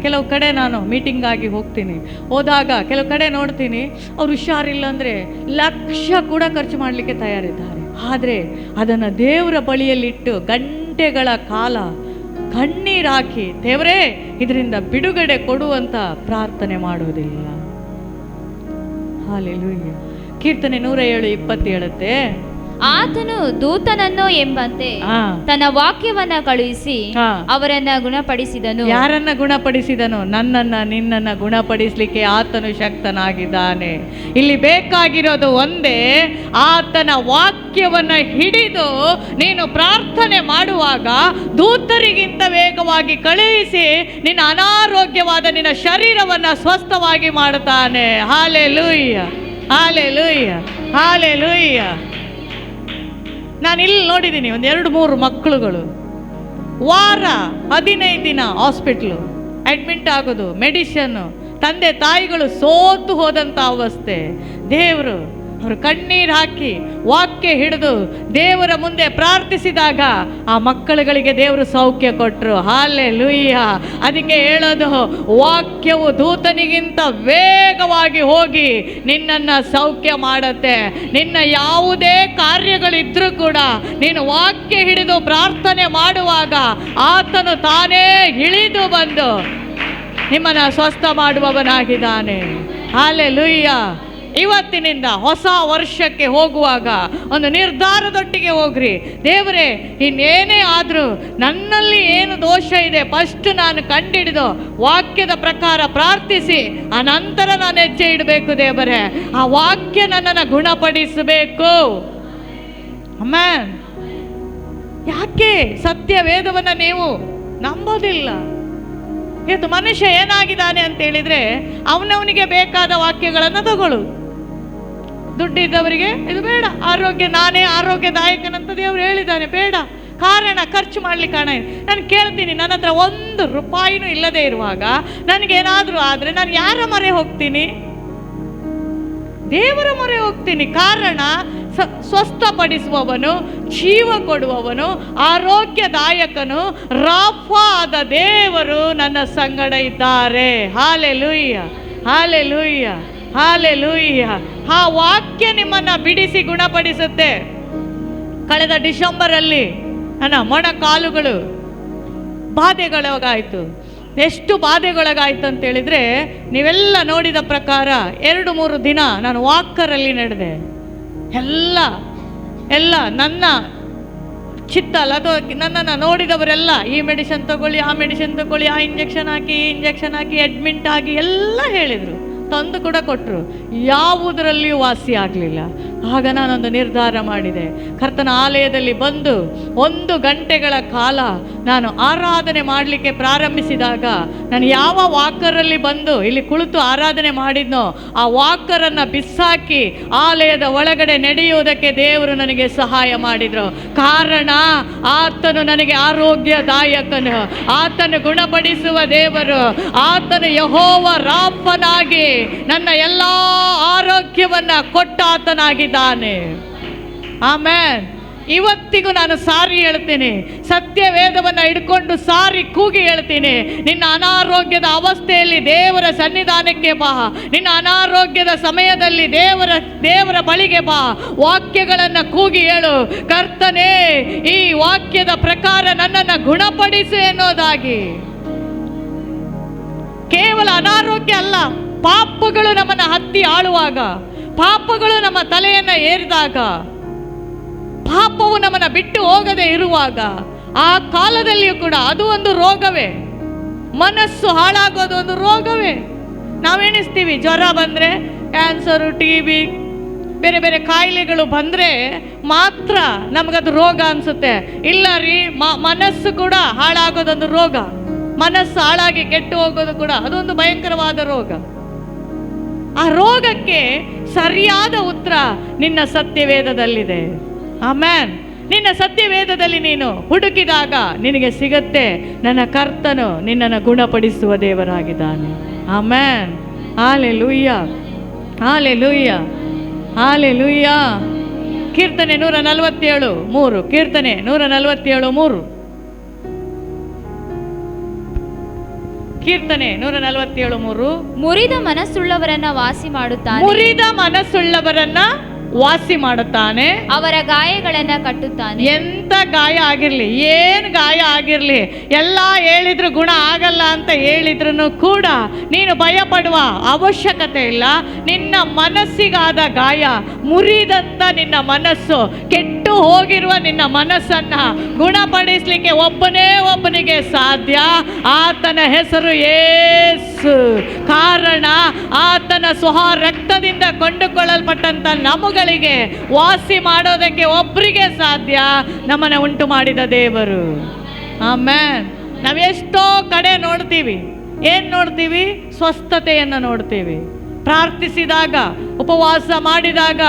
ಕೆಲವು ಕಡೆ ನಾನು ಮೀಟಿಂಗಾಗಿ ಹೋಗ್ತೀನಿ. ಹೋದಾಗ ಕೆಲವು ಕಡೆ ನೋಡ್ತೀನಿ, ಅವ್ರು ಹುಷಾರಿಲ್ಲ ಅಂದರೆ ಲಕ್ಷ ಕೂಡ ಖರ್ಚು ಮಾಡಲಿಕ್ಕೆ ತಯಾರಿದ್ದಾರೆ. ಆದರೆ ಅದನ್ನು ದೇವರ ಬಳಿಯಲ್ಲಿಟ್ಟು ಗಂಟೆಗಳ ಕಾಲ ಕಣ್ಣೀರಾಕಿ, ದೇವರೇ ಇದರಿಂದ ಬಿಡುಗಡೆ ಕೊಡುವಂತ ಪ್ರಾರ್ಥನೆ ಮಾಡುವುದಿಲ್ಲ. ಹಾಲೆಲೂಯ್ಯ. ಕೀರ್ತನೆ 107:20 ಹೇಳುತ್ತೆ, ಆತನು ದೂತನನ್ನು ಎಂಬಂತೆ ತನ್ನ ವಾಕ್ಯವನ್ನ ಕಳುಹಿಸಿ ಅವರನ್ನ ಗುಣಪಡಿಸಿದನು. ಯಾರನ್ನ ಗುಣಪಡಿಸಿದನು? ನನ್ನನ್ನ ನಿನ್ನನ್ನ ಗುಣಪಡಿಸಲಿಕ್ಕೆ ಆತನು ಶಕ್ತನಾಗಿದ್ದಾನೆ. ಇಲ್ಲಿ ಬೇಕಾಗಿರೋದು ಒಂದೇ, ಆತನ ವಾಕ್ಯವನ್ನ ಹಿಡಿದು ನೀನು ಪ್ರಾರ್ಥನೆ ಮಾಡುವಾಗ ದೂತರಿಗಿಂತ ವೇಗವಾಗಿ ಕಳುಹಿಸಿ ನಿನ್ನ ಅನಾರೋಗ್ಯವಾದ ನಿನ್ನ ಶರೀರವನ್ನ ಸ್ವಸ್ಥವಾಗಿ ಮಾಡುತ್ತಾನೆ. Hallelujah, hallelujah, hallelujah. ನಾನು ಇಲ್ಲಿ ನೋಡಿದ್ದೀನಿ 1-2-3 ಮಕ್ಕಳುಗಳು ವಾರ 15 ದಿನ ಹಾಸ್ಪಿಟ್ಲು ಅಡ್ಮಿಟ್ ಆಗೋದು, ಮೆಡಿಷನ್ನು, ತಂದೆ ತಾಯಿಗಳು ಸೋತು ಹೋದಂಥ ಅವಸ್ಥೆ. ದೇವರು ಅವರು ಕಣ್ಣೀರು ಹಾಕಿ ವಾಕ್ಯ ಹಿಡಿದು ದೇವರ ಮುಂದೆ ಪ್ರಾರ್ಥಿಸಿದಾಗ ಆ ಮಕ್ಕಳುಗಳಿಗೆ ದೇವರು ಸೌಖ್ಯ ಕೊಟ್ಟರು. ಹಾಲೆಲೂಯ್ಯ. ಅದಕ್ಕೆ ಹೇಳೋದು, ವಾಕ್ಯವು ದೂತನಿಗಿಂತ ವೇಗವಾಗಿ ಹೋಗಿ ನಿನ್ನನ್ನು ಸೌಖ್ಯ ಮಾಡುತ್ತೆ. ನಿನ್ನ ಯಾವುದೇ ಕಾರ್ಯಗಳಿದ್ರೂ ಕೂಡ ನೀನು ವಾಕ್ಯ ಹಿಡಿದು ಪ್ರಾರ್ಥನೆ ಮಾಡುವಾಗ ಆತನು ತಾನೇ ಇಳಿದು ಬಂದು ನಿಮ್ಮನ್ನು ಸ್ವಸ್ಥ ಮಾಡುವವನಾಗಿದ್ದಾನೆ. ಹಾಲೆಲೂಯ್ಯ. ಇವತ್ತಿನಿಂದ ಹೊಸ ವರ್ಷಕ್ಕೆ ಹೋಗುವಾಗ ಒಂದು ನಿರ್ಧಾರದೊಟ್ಟಿಗೆ ಹೋಗ್ರಿ. ದೇವರೇ, ಇನ್ನೇನೇ ಆದರೂ ನನ್ನಲ್ಲಿ ಏನು ದೋಷ ಇದೆ ಫಸ್ಟ್ ನಾನು ಕಂಡಿಡಿದು ವಾಕ್ಯದ ಪ್ರಕಾರ ಪ್ರಾರ್ಥಿಸಿ ಅನಂತರ ನಾನು ಹೆಜ್ಜೆ ಇಡಬೇಕು. ದೇವರೇ, ಆ ವಾಕ್ಯ ನನ್ನನ್ನು ಗುಣಪಡಿಸಬೇಕು. ಆಮೆನ್. ಯಾಕೆ ಸತ್ಯ ವೇದವನ್ನು ನೀವು ನಂಬೋದಿಲ್ಲ? ಇವತ್ತು ಮನುಷ್ಯ ಏನಾಗಿದ್ದಾನೆ ಅಂತ ಹೇಳಿದ್ರೆ, ಅವನವನಿಗೆ ಬೇಕಾದ ವಾಕ್ಯಗಳನ್ನು ತಗೊಳ್ಳು. ದುಡ್ಡಿದ್ದವರಿಗೆ ಇದು ಬೇಡ, ಆರೋಗ್ಯ ನಾನೇ ಆರೋಗ್ಯದಾಯಕನಂತ ದೇವರು ಹೇಳಿದ್ದಾನೆ, ಬೇಡ. ಕಾರಣ ಖರ್ಚು ಮಾಡ್ಲಿಕ್ಕೆ ಹಣ. ನಾನು ಕೇಳ್ತೀನಿ, ನನ್ನ ಹತ್ರ 1 ರೂಪಾಯಿನೂ ಇಲ್ಲದೆ ಇರುವಾಗ ನನಗೇನಾದರೂ ಆದರೆ ನಾನು ಯಾರ ಮೊರೆ ಹೋಗ್ತೀನಿ? ದೇವರ ಮೊರೆ ಹೋಗ್ತೀನಿ. ಕಾರಣ ಸ್ವಸ್ಥಪಡಿಸುವವನು, ಜೀವ ಕೊಡುವವನು, ಆರೋಗ್ಯದಾಯಕನು ರಾಫಾ ಆದ ದೇವರು ನನ್ನ ಸಂಗಡ ಇದ್ದಾರೆ. Hallelujah, hallelujah, hallelujah. ಆ ವಾಕ್ಯ ನಿಮ್ಮನ್ನು ಬಿಡಿಸಿ ಗುಣಪಡಿಸುತ್ತೆ. ಕಳೆದ ಡಿಸೆಂಬರಲ್ಲಿ ನನ್ನ ಮೊಣಕಾಲುಗಳು ಬಾಧೆಗೊಳಗಾಯಿತು. ಎಷ್ಟು ಬಾಧೆಗೊಳಗಾಯ್ತು ಅಂತ ಹೇಳಿದರೆ, ನೀವೆಲ್ಲ ನೋಡಿದ ಪ್ರಕಾರ 2-3 ದಿನ ನಾನು ವಾಕರಲ್ಲಿ ನಡೆದೆ. ಎಲ್ಲ ನನ್ನ ಚಿತ್ತ ಅಲ್ಲ, ಅದು ನನ್ನನ್ನು ನೋಡಿದವರೆಲ್ಲ ಈ ಮೆಡಿಸಿನ್ ತಗೊಳ್ಳಿ, ಆ ಮೆಡಿಸಿನ್ ತಗೊಳ್ಳಿ, ಆ ಇಂಜೆಕ್ಷನ್ ಹಾಕಿ, ಈ ಇಂಜೆಕ್ಷನ್ ಹಾಕಿ, ಅಡ್ಮಿಂಟ್ ಆಗಿ ಎಲ್ಲ ಹೇಳಿದರು, ತಂದು ಕೂಡ ಕೊಟ್ಟರು. ಯಾವುದರಲ್ಲಿಯೂ ವಾಸಿ ಆಗಲಿಲ್ಲ. ಆಗ ನಾನೊಂದು ನಿರ್ಧಾರ ಮಾಡಿದೆ. ಕರ್ತನ ಆಲಯದಲ್ಲಿ ಬಂದು 1 ಗಂಟೆಗಳ ಕಾಲ ನಾನು ಆರಾಧನೆ ಮಾಡಲಿಕ್ಕೆ ಪ್ರಾರಂಭಿಸಿದಾಗ, ನಾನು ಯಾವ ವಾಕರಲ್ಲಿ ಬಂದು ಇಲ್ಲಿ ಕುಳಿತು ಆರಾಧನೆ ಮಾಡಿದ್ನೋ ಆ ವಾಕರನ್ನು ಬಿಸಾಕಿ ಆಲಯದ ಒಳಗಡೆ ನಡೆಯುವುದಕ್ಕೆ ದೇವರು ನನಗೆ ಸಹಾಯ ಮಾಡಿದರು. ಕಾರಣ ಆತನು ನನಗೆ ಆರೋಗ್ಯದಾಯಕನು, ಆತನು ಗುಣಪಡಿಸುವ ದೇವರು, ಆತನು ಯೆಹೋವ ರಾಫನಾಗಿ ನನ್ನ ಎಲ್ಲ ಆರೋಗ್ಯವನ್ನು ಕೊಟ್ಟ ಆತನಾಗಿದ್ದಾನೆ. ಆಮೆನ್. ಇವತ್ತಿಗೂ ನಾನು ಸಾರಿ ಹೇಳ್ತೀನಿ, ಸತ್ಯ ವೇದವನ್ನು ಹಿಡ್ಕೊಂಡು ಸಾರಿ ಕೂಗಿ ಹೇಳ್ತೀನಿ, ನಿನ್ನ ಅನಾರೋಗ್ಯದ ಅವಸ್ಥೆಯಲ್ಲಿ ದೇವರ ಸನ್ನಿಧಾನಕ್ಕೆ ಬಾ. ನಿನ್ನ ಅನಾರೋಗ್ಯದ ಸಮಯದಲ್ಲಿ ದೇವರ ಬಳಿಗೆ ಬಾ. ವಾಕ್ಯಗಳನ್ನು ಕೂಗಿ ಹೇಳು, ಕರ್ತನೇ ಈ ವಾಕ್ಯದ ಪ್ರಕಾರ ನನ್ನನ್ನು ಗುಣಪಡಿಸು ಎನ್ನುವುದಾಗಿ. ಕೇವಲ ಅನಾರೋಗ್ಯ ಅಲ್ಲ, ಪಾಪಗಳು ನಮ್ಮನ್ನು ಹತ್ತಿ ಆಳುವಾಗ, ಪಾಪಗಳು ನಮ್ಮ ತಲೆಯನ್ನು ಏರಿದಾಗ, ಪಾಪವು ನಮ್ಮನ್ನು ಬಿಟ್ಟು ಹೋಗದೆ ಇರುವಾಗ, ಆ ಕಾಲದಲ್ಲಿಯೂ ಕೂಡ ಅದು ಒಂದು ರೋಗವೇ. ಮನಸ್ಸು ಹಾಳಾಗೋದು ಒಂದು ರೋಗವೇ. ನಾವೇಣಿಸ್ತೀವಿ ಜ್ವರ ಬಂದರೆ, ಕ್ಯಾನ್ಸರು, TB, ಬೇರೆ ಬೇರೆ ಕಾಯಿಲೆಗಳು ಬಂದರೆ ಮಾತ್ರ ನಮಗದು ರೋಗ ಅನಿಸುತ್ತೆ. ಇಲ್ಲ ರೀ, ಮನಸ್ಸು ಕೂಡ ಹಾಳಾಗೋದೊಂದು ರೋಗ. ಮನಸ್ಸು ಹಾಳಾಗಿ ಕೆಟ್ಟು ಹೋಗೋದು ಕೂಡ ಅದೊಂದು ಭಯಂಕರವಾದ ರೋಗ. ಆ ರೋಗಕ್ಕೆ ಸರಿಯಾದ ಉತ್ತರ ನಿನ್ನ ಸತ್ಯವೇದದಲ್ಲಿದೆ. ಆಮೆನ್. ನಿನ್ನ ಸತ್ಯವೇದದಲ್ಲಿ ನೀನು ಹುಡುಕಿದಾಗ ನಿನಗೆ ಸಿಗತ್ತೆ. ನನ್ನ ಕರ್ತನು ನಿನ್ನನ್ನು ಗುಣಪಡಿಸುವ ದೇವರಾಗಿದ್ದಾನೆ. ಆಮೆನ್. Hallelujah, hallelujah, hallelujah. ಕೀರ್ತನೆ 147:3. ಕೀರ್ತನೆ 147:3. ಕೀರ್ತನೆ 147:3. ಮುರಿದ ಮನಸ್ಸುಳ್ಳವರನ್ನ ವಾಸಿ ಮಾಡುತ್ತಾನೆ. ಮುರಿದ ಮನಸ್ಸುಳ್ಳವರನ್ನ ವಾಸಿ ಮಾಡುತ್ತಾನೆ. ಅವರ ಗಾಯಗಳನ್ನ ಕಟ್ಟುತ್ತಾನೆ. ಎಂತ ಗಾಯ ಆಗಿರ್ಲಿ, ಏನ್ ಗಾಯ ಆಗಿರ್ಲಿ, ಎಲ್ಲ ಹೇಳಿದ್ರು ಗುಣ ಆಗಲ್ಲ ಅಂತ ಹೇಳಿದ್ರು ಕೂಡ ನೀನು ಭಯ ಪಡುವ ಅವಶ್ಯಕತೆ ಇಲ್ಲ. ನಿನ್ನ ಮನಸ್ಸಿಗಾದ ಗಾಯ, ಮುರಿದಂತ ನಿನ್ನ ಮನಸ್ಸು, ಕೆಟ್ಟು ಹೋಗಿರುವ ನಿನ್ನ ಮನಸ್ಸನ್ನ ಗುಣಪಡಿಸ್ಲಿಕ್ಕೆ ಒಬ್ಬನಿಗೆ ಸಾಧ್ಯ. ಆತನ ಹೆಸರು ಯೇಸು. ಕಾರಣ ಆತನ ಸ್ವಹ ರಕ್ತದಿಂದ ಕೊಂಡುಕೊಳ್ಳಲ್ಪಟ್ಟಂತ ನಮಗಳಿಗೆ ವಾಸಿ ಮಾಡೋದಕ್ಕೆ ಒಬ್ಬರಿಗೆ ಸಾಧ್ಯ, ನಮ್ಮನ್ನ ಉಂಟು ಮಾಡಿದ ದೇವರು. ಆಮೆನ್. ನಾವೆಷ್ಟೋ ಕಡೆ ನೋಡ್ತೀವಿ, ಏನ್ ನೋಡ್ತೀವಿ? ಸ್ವಸ್ಥತೆಯನ್ನು ನೋಡ್ತೀವಿ. ಪ್ರಾರ್ಥಿಸಿದಾಗ, ಉಪವಾಸ ಮಾಡಿದಾಗ,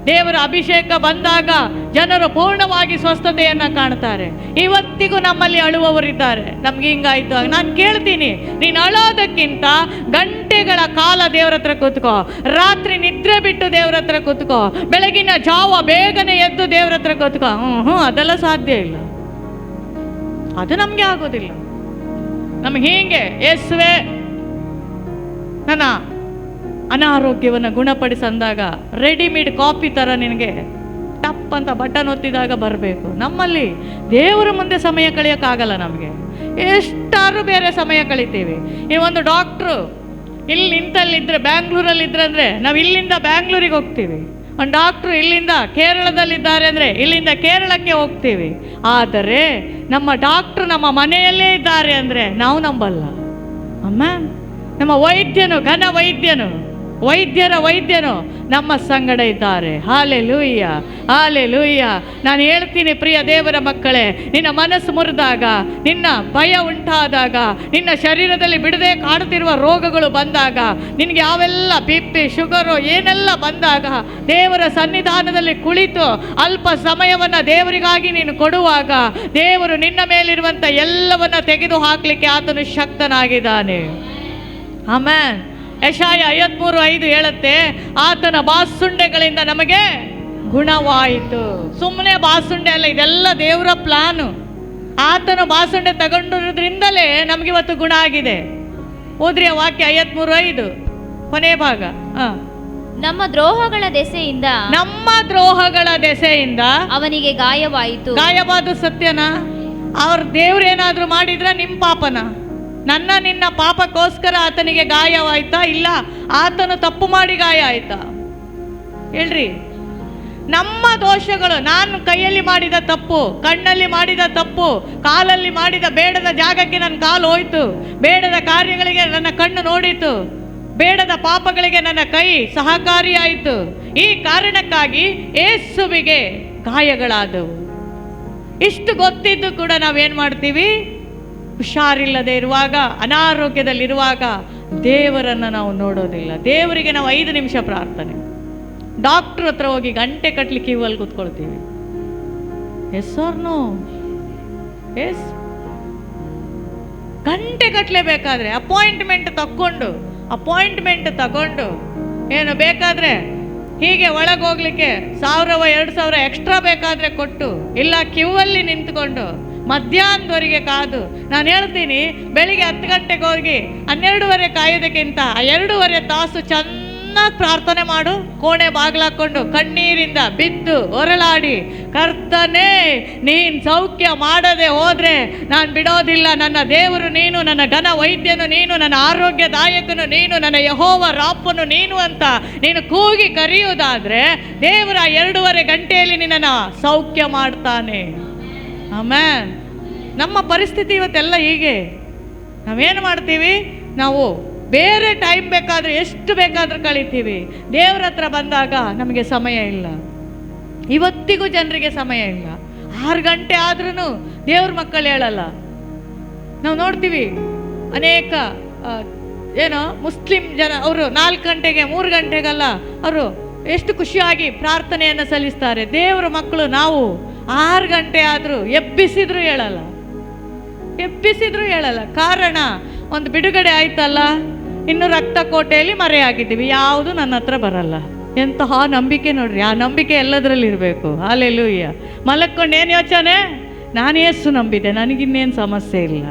ದೇವರ ಅಭಿಷೇಕ ಬಂದಾಗ ಜನರು ಪೂರ್ಣವಾಗಿ ಸ್ವಸ್ಥತೆಯನ್ನು ಕಾಣ್ತಾರೆ. ಇವತ್ತಿಗೂ ನಮ್ಮಲ್ಲಿ ಅಳುವವರಿದ್ದಾರೆ. ನಮ್ಗೆ ಹಿಂಗಾಯ್ತು. ನಾನು ಕೇಳ್ತೀನಿ, ನೀನು ಅಳೋದಕ್ಕಿಂತ ಗಂಟೆಗಳ ಕಾಲ ದೇವರ ಹತ್ರ ಕೂತ್ಕೋ. ರಾತ್ರಿ ನಿದ್ರೆ ಬಿಟ್ಟು ದೇವರ ಹತ್ರ ಕೂತ್ಕೋ. ಬೆಳಗಿನ ಜಾವ ಬೇಗನೆ ಎದ್ದು ದೇವರ ಹತ್ರ ಕೂತ್ಕೋ. ಅದೆಲ್ಲ ಸಾಧ್ಯ ಇಲ್ಲ. ಅದು ನಮ್ಗೆ ಆಗೋದಿಲ್ಲ. ನಮ್ಗೆ ಹೀಗೆ ಯೇಸುವೆ ನನ್ನ ಅನಾರೋಗ್ಯವನ್ನು ಗುಣಪಡಿಸಂದಾಗ ರೆಡಿಮೇಡ್ ಕಾಪಿ ಥರ ನಿನಗೆ ಟಪ್ ಅಂತ ಬಟನ್ ಒತ್ತಿದಾಗ ಬರಬೇಕು. ನಮ್ಮಲ್ಲಿ ದೇವರ ಮುಂದೆ ಸಮಯ ಕಳೆಯೋಕ್ಕಾಗಲ್ಲ. ನಮಗೆ ಎಷ್ಟಾರು ಬೇರೆ ಸಮಯ ಕಳಿತೀವಿ. ಈ ಒಂದು ಡಾಕ್ಟ್ರು ಇಲ್ಲಿ ನಿಂತಲ್ಲಿದ್ದರೆ, ಬ್ಯಾಂಗ್ಳೂರಲ್ಲಿದ್ದರೆ ಅಂದರೆ ನಾವು ಇಲ್ಲಿಂದ ಬ್ಯಾಂಗ್ಳೂರಿಗೆ ಹೋಗ್ತೀವಿ. ಒಂದು ಡಾಕ್ಟ್ರು ಇಲ್ಲಿಂದ ಕೇರಳದಲ್ಲಿದ್ದಾರೆ ಅಂದರೆ ಇಲ್ಲಿಂದ ಕೇರಳಕ್ಕೆ ಹೋಗ್ತೀವಿ. ಆದರೆ ನಮ್ಮ ಡಾಕ್ಟ್ರು ನಮ್ಮ ಮನೆಯಲ್ಲೇ ಇದ್ದಾರೆ ಅಂದರೆ ನಾವು ನಂಬಲ್ಲ. ಅಮ್ಮ, ನಮ್ಮ ವೈದ್ಯನು, ಘನ ವೈದ್ಯರ ವೈದ್ಯನು ನಮ್ಮ ಸಂಗಡ ಇದ್ದಾರೆ. Hallelujah, hallelujah. ನಾನು ಹೇಳ್ತೀನಿ ಪ್ರಿಯ ದೇವರ ಮಕ್ಕಳೇ, ನಿನ್ನ ಮನಸ್ಸು ಮುರಿದಾಗ, ನಿನ್ನ ಭಯ ಉಂಟಾದಾಗ, ನಿನ್ನ ಶರೀರದಲ್ಲಿ ಬಿಡದೆ ಕಾಡುತ್ತಿರುವ ರೋಗಗಳು ಬಂದಾಗ, ನಿನಗೆ ಯಾವೆಲ್ಲ BP, ಶುಗರು ಏನೆಲ್ಲ ಬಂದಾಗ, ದೇವರ ಸನ್ನಿಧಾನದಲ್ಲಿ ಕುಳಿತು ಅಲ್ಪ ಸಮಯವನ್ನು ದೇವರಿಗಾಗಿ ನೀನು ಕೊಡುವಾಗ, ದೇವರು ನಿನ್ನ ಮೇಲಿರುವಂಥ ಎಲ್ಲವನ್ನ ತೆಗೆದು ಹಾಕಲಿಕ್ಕೆ ಆತನು ಶಕ್ತನಾಗಿದ್ದಾನೆ. ಆಮೆನ್. ಯೆಶಾಯ 53:5 ಹೇಳುತ್ತೆ, ಆತನ ಬಾಸುಂಡೆಗಳಿಂದ ನಮಗೆ ಗುಣವಾಯಿತು. ಸುಮ್ಮನೆ ಬಾಸುಂಡೆ ಅಲ್ಲ, ಇದೆಲ್ಲ ದೇವರ ಪ್ಲಾನು. ಆತನ ಬಾಸುಂಡೆ ತಗೊಂಡಿರೋದ್ರಿಂದಲೇ ನಮಗಿವತ್ತು ಗುಣ ಆಗಿದೆ. ಓದ್ರಿ ಆ ವಾಕ್ಯ 53:5 ಕೊನೆ ಭಾಗ. ನಮ್ಮ ದ್ರೋಹಗಳ ದೆಸೆಯಿಂದ ಅವನಿಗೆ ಗಾಯವಾಯಿತು. ಗಾಯವಾದ ಸತ್ಯನಾ? ಅವ್ರ ದೇವ್ರೇನಾದ್ರೂ ಮಾಡಿದ್ರ ನಿಮ್ಮ ಪಾಪನ? ನಿನ್ನ ಪಾಪಕ್ಕೋಸ್ಕರ ಆತನಿಗೆ ಗಾಯವಾಯ್ತಾ? ಇಲ್ಲ, ಆತನು ತಪ್ಪು ಮಾಡಿ ಗಾಯ ಆಯ್ತಾ? ಹೇಳ್ರಿ. ನಮ್ಮ ದೋಷಗಳು, ನಾನು ಕೈಯಲ್ಲಿ ಮಾಡಿದ ತಪ್ಪು, ಕಣ್ಣಲ್ಲಿ ಮಾಡಿದ ತಪ್ಪು, ಕಾಲಲ್ಲಿ ಮಾಡಿದ ಬೇಡದ ಜಾಗಕ್ಕೆ ನನ್ನ ಕಾಲು ಹೋಯ್ತು, ಬೇಡದ ಕಾರ್ಯಗಳಿಗೆ ನನ್ನ ಕಣ್ಣು ನೋಡಿತು, ಬೇಡದ ಪಾಪಗಳಿಗೆ ನನ್ನ ಕೈ ಸಹಕಾರಿಯಾಯಿತು. ಈ ಕಾರಣಕ್ಕಾಗಿ ಯೇಸುವಿಗೆ ಗಾಯಗಳಾದವು. ಇಷ್ಟು ಗೊತ್ತಿದ್ದು ಕೂಡ ನಾವೇನು ಮಾಡ್ತೀವಿ? ಹುಷಾರಿಲ್ಲದೆ ಇರುವಾಗ, ಅನಾರೋಗ್ಯದಲ್ಲಿರುವಾಗ ದೇವರನ್ನು ನಾವು ನೋಡೋದಿಲ್ಲ. ದೇವರಿಗೆ ನಾವು 5 ನಿಮಿಷ ಪ್ರಾರ್ಥನೆ, ಡಾಕ್ಟ್ರ್ ಹತ್ರ ಹೋಗಿ ಗಂಟೆ ಕಟ್ಲಿಕ್ಕೆ ಕ್ಯೂವಲ್ಲಿ ಕೂತ್ಕೊಳ್ತೀವಿ. Yes are no? ಎಸ್. ಗಂಟೆ ಕಟ್ಲೇಬೇಕಾದ್ರೆ ಅಪಾಯಿಂಟ್ಮೆಂಟ್ ತಗೊಂಡು ಏನು ಬೇಕಾದ್ರೆ ಹೀಗೆ ಒಳಗೋಗ್ಲಿಕ್ಕೆ 1000-2000 ಎಕ್ಸ್ಟ್ರಾ ಬೇಕಾದ್ರೆ ಕೊಟ್ಟು, ಇಲ್ಲ ಕ್ಯೂವಲ್ಲಿ ನಿಂತ್ಕೊಂಡು ಮಧ್ಯಾಹ್ನದವರೆಗೆ ಕಾದು. ನಾನು ಹೇಳ್ತೀನಿ, ಬೆಳಿಗ್ಗೆ 10 ಗಂಟೆಗೆ ಹೋಗಿ 12:30 ಕಾಯೋದಕ್ಕಿಂತ 2.5 ತಾಸು ಚೆನ್ನಾಗಿ ಪ್ರಾರ್ಥನೆ ಮಾಡು. ಕೋಣೆ ಬಾಗ್ಲಾಕೊಂಡು ಕಣ್ಣೀರಿಂದ ಬಿದ್ದು ಹೊರಳಾಡಿ, ಕರ್ತನೇ ನೀನು ಸೌಖ್ಯ ಮಾಡದೆ ಹೋದರೆ ನಾನು ಬಿಡೋದಿಲ್ಲ. ನನ್ನ ದೇವರು ನೀನು, ನನ್ನ ಘನ ವೈದ್ಯನು ನೀನು, ನನ್ನ ಆರೋಗ್ಯದಾಯಕನು ನೀನು, ನನ್ನ ಯೆಹೋವ ರಾಫನು ನೀನು ಅಂತ ನೀನು ಕೂಗಿ ಕರೆಯುವುದಾದರೆ ದೇವರ 2.5 ಗಂಟೆಯಲ್ಲಿ ನಿನ್ನನ್ನು ಸೌಖ್ಯ ಮಾಡ್ತಾನೆ. ಆಮೇನ್. ನಮ್ಮ ಪರಿಸ್ಥಿತಿ ಇವತ್ತೆಲ್ಲ ಹೀಗೆ. ನಾವೇನು ಮಾಡ್ತೀವಿ, ನಾವು ಬೇರೆ ಟೈಮ್ ಬೇಕಾದರೆ ಎಷ್ಟು ಬೇಕಾದರೂ ಕಳಿತೀವಿ. ದೇವ್ರ ಹತ್ರ ಬಂದಾಗ ನಮಗೆ ಸಮಯ ಇಲ್ಲ. ಇವತ್ತಿಗೂ ಜನರಿಗೆ ಸಮಯ ಇಲ್ಲ. 6 ಗಂಟೆ ಆದ್ರೂ ದೇವ್ರ ಮಕ್ಕಳು ಹೇಳಲ್ಲ. ನಾವು ನೋಡ್ತೀವಿ ಅನೇಕ ಮುಸ್ಲಿಂ ಜನ, ಅವರು 4 ಗಂಟೆಗೆ 3 ಗಂಟೆಗಲ್ಲ ಅವರು ಎಷ್ಟು ಖುಷಿಯಾಗಿ ಪ್ರಾರ್ಥನೆಯನ್ನು ಸಲ್ಲಿಸ್ತಾರೆ. ದೇವರ ಮಕ್ಕಳು ನಾವು 6 ಗಂಟೆ ಆದರೂ ಎಬ್ಬಿಸಿದ್ರು ಹೇಳಲ್ಲ. ಕಾರಣ, ಒಂದು ಬಿಡುಗಡೆ ಆಯ್ತಲ್ಲ, ಇನ್ನು ರಕ್ತ ಕೋಟೆಯಲ್ಲಿ ಮರೆಯಾಗಿದ್ದೀವಿ, ಯಾವುದು ನನ್ನ ಹತ್ರ ಬರಲ್ಲ. ಎಂತಹ ನಂಬಿಕೆ ನೋಡ್ರಿ. ಆ ನಂಬಿಕೆ ಎಲ್ಲದರಲ್ಲಿ ಇರಬೇಕು. ಹಲ್ಲೆಲೂಯಾ. ಮಲಕ್ಕೊಂಡು ಏನು ಯೋಚನೆ, ನಾನು ಏಸು ನಂಬಿದೆ, ನನಗಿನ್ನೇನು ಸಮಸ್ಯೆ ಇಲ್ಲ.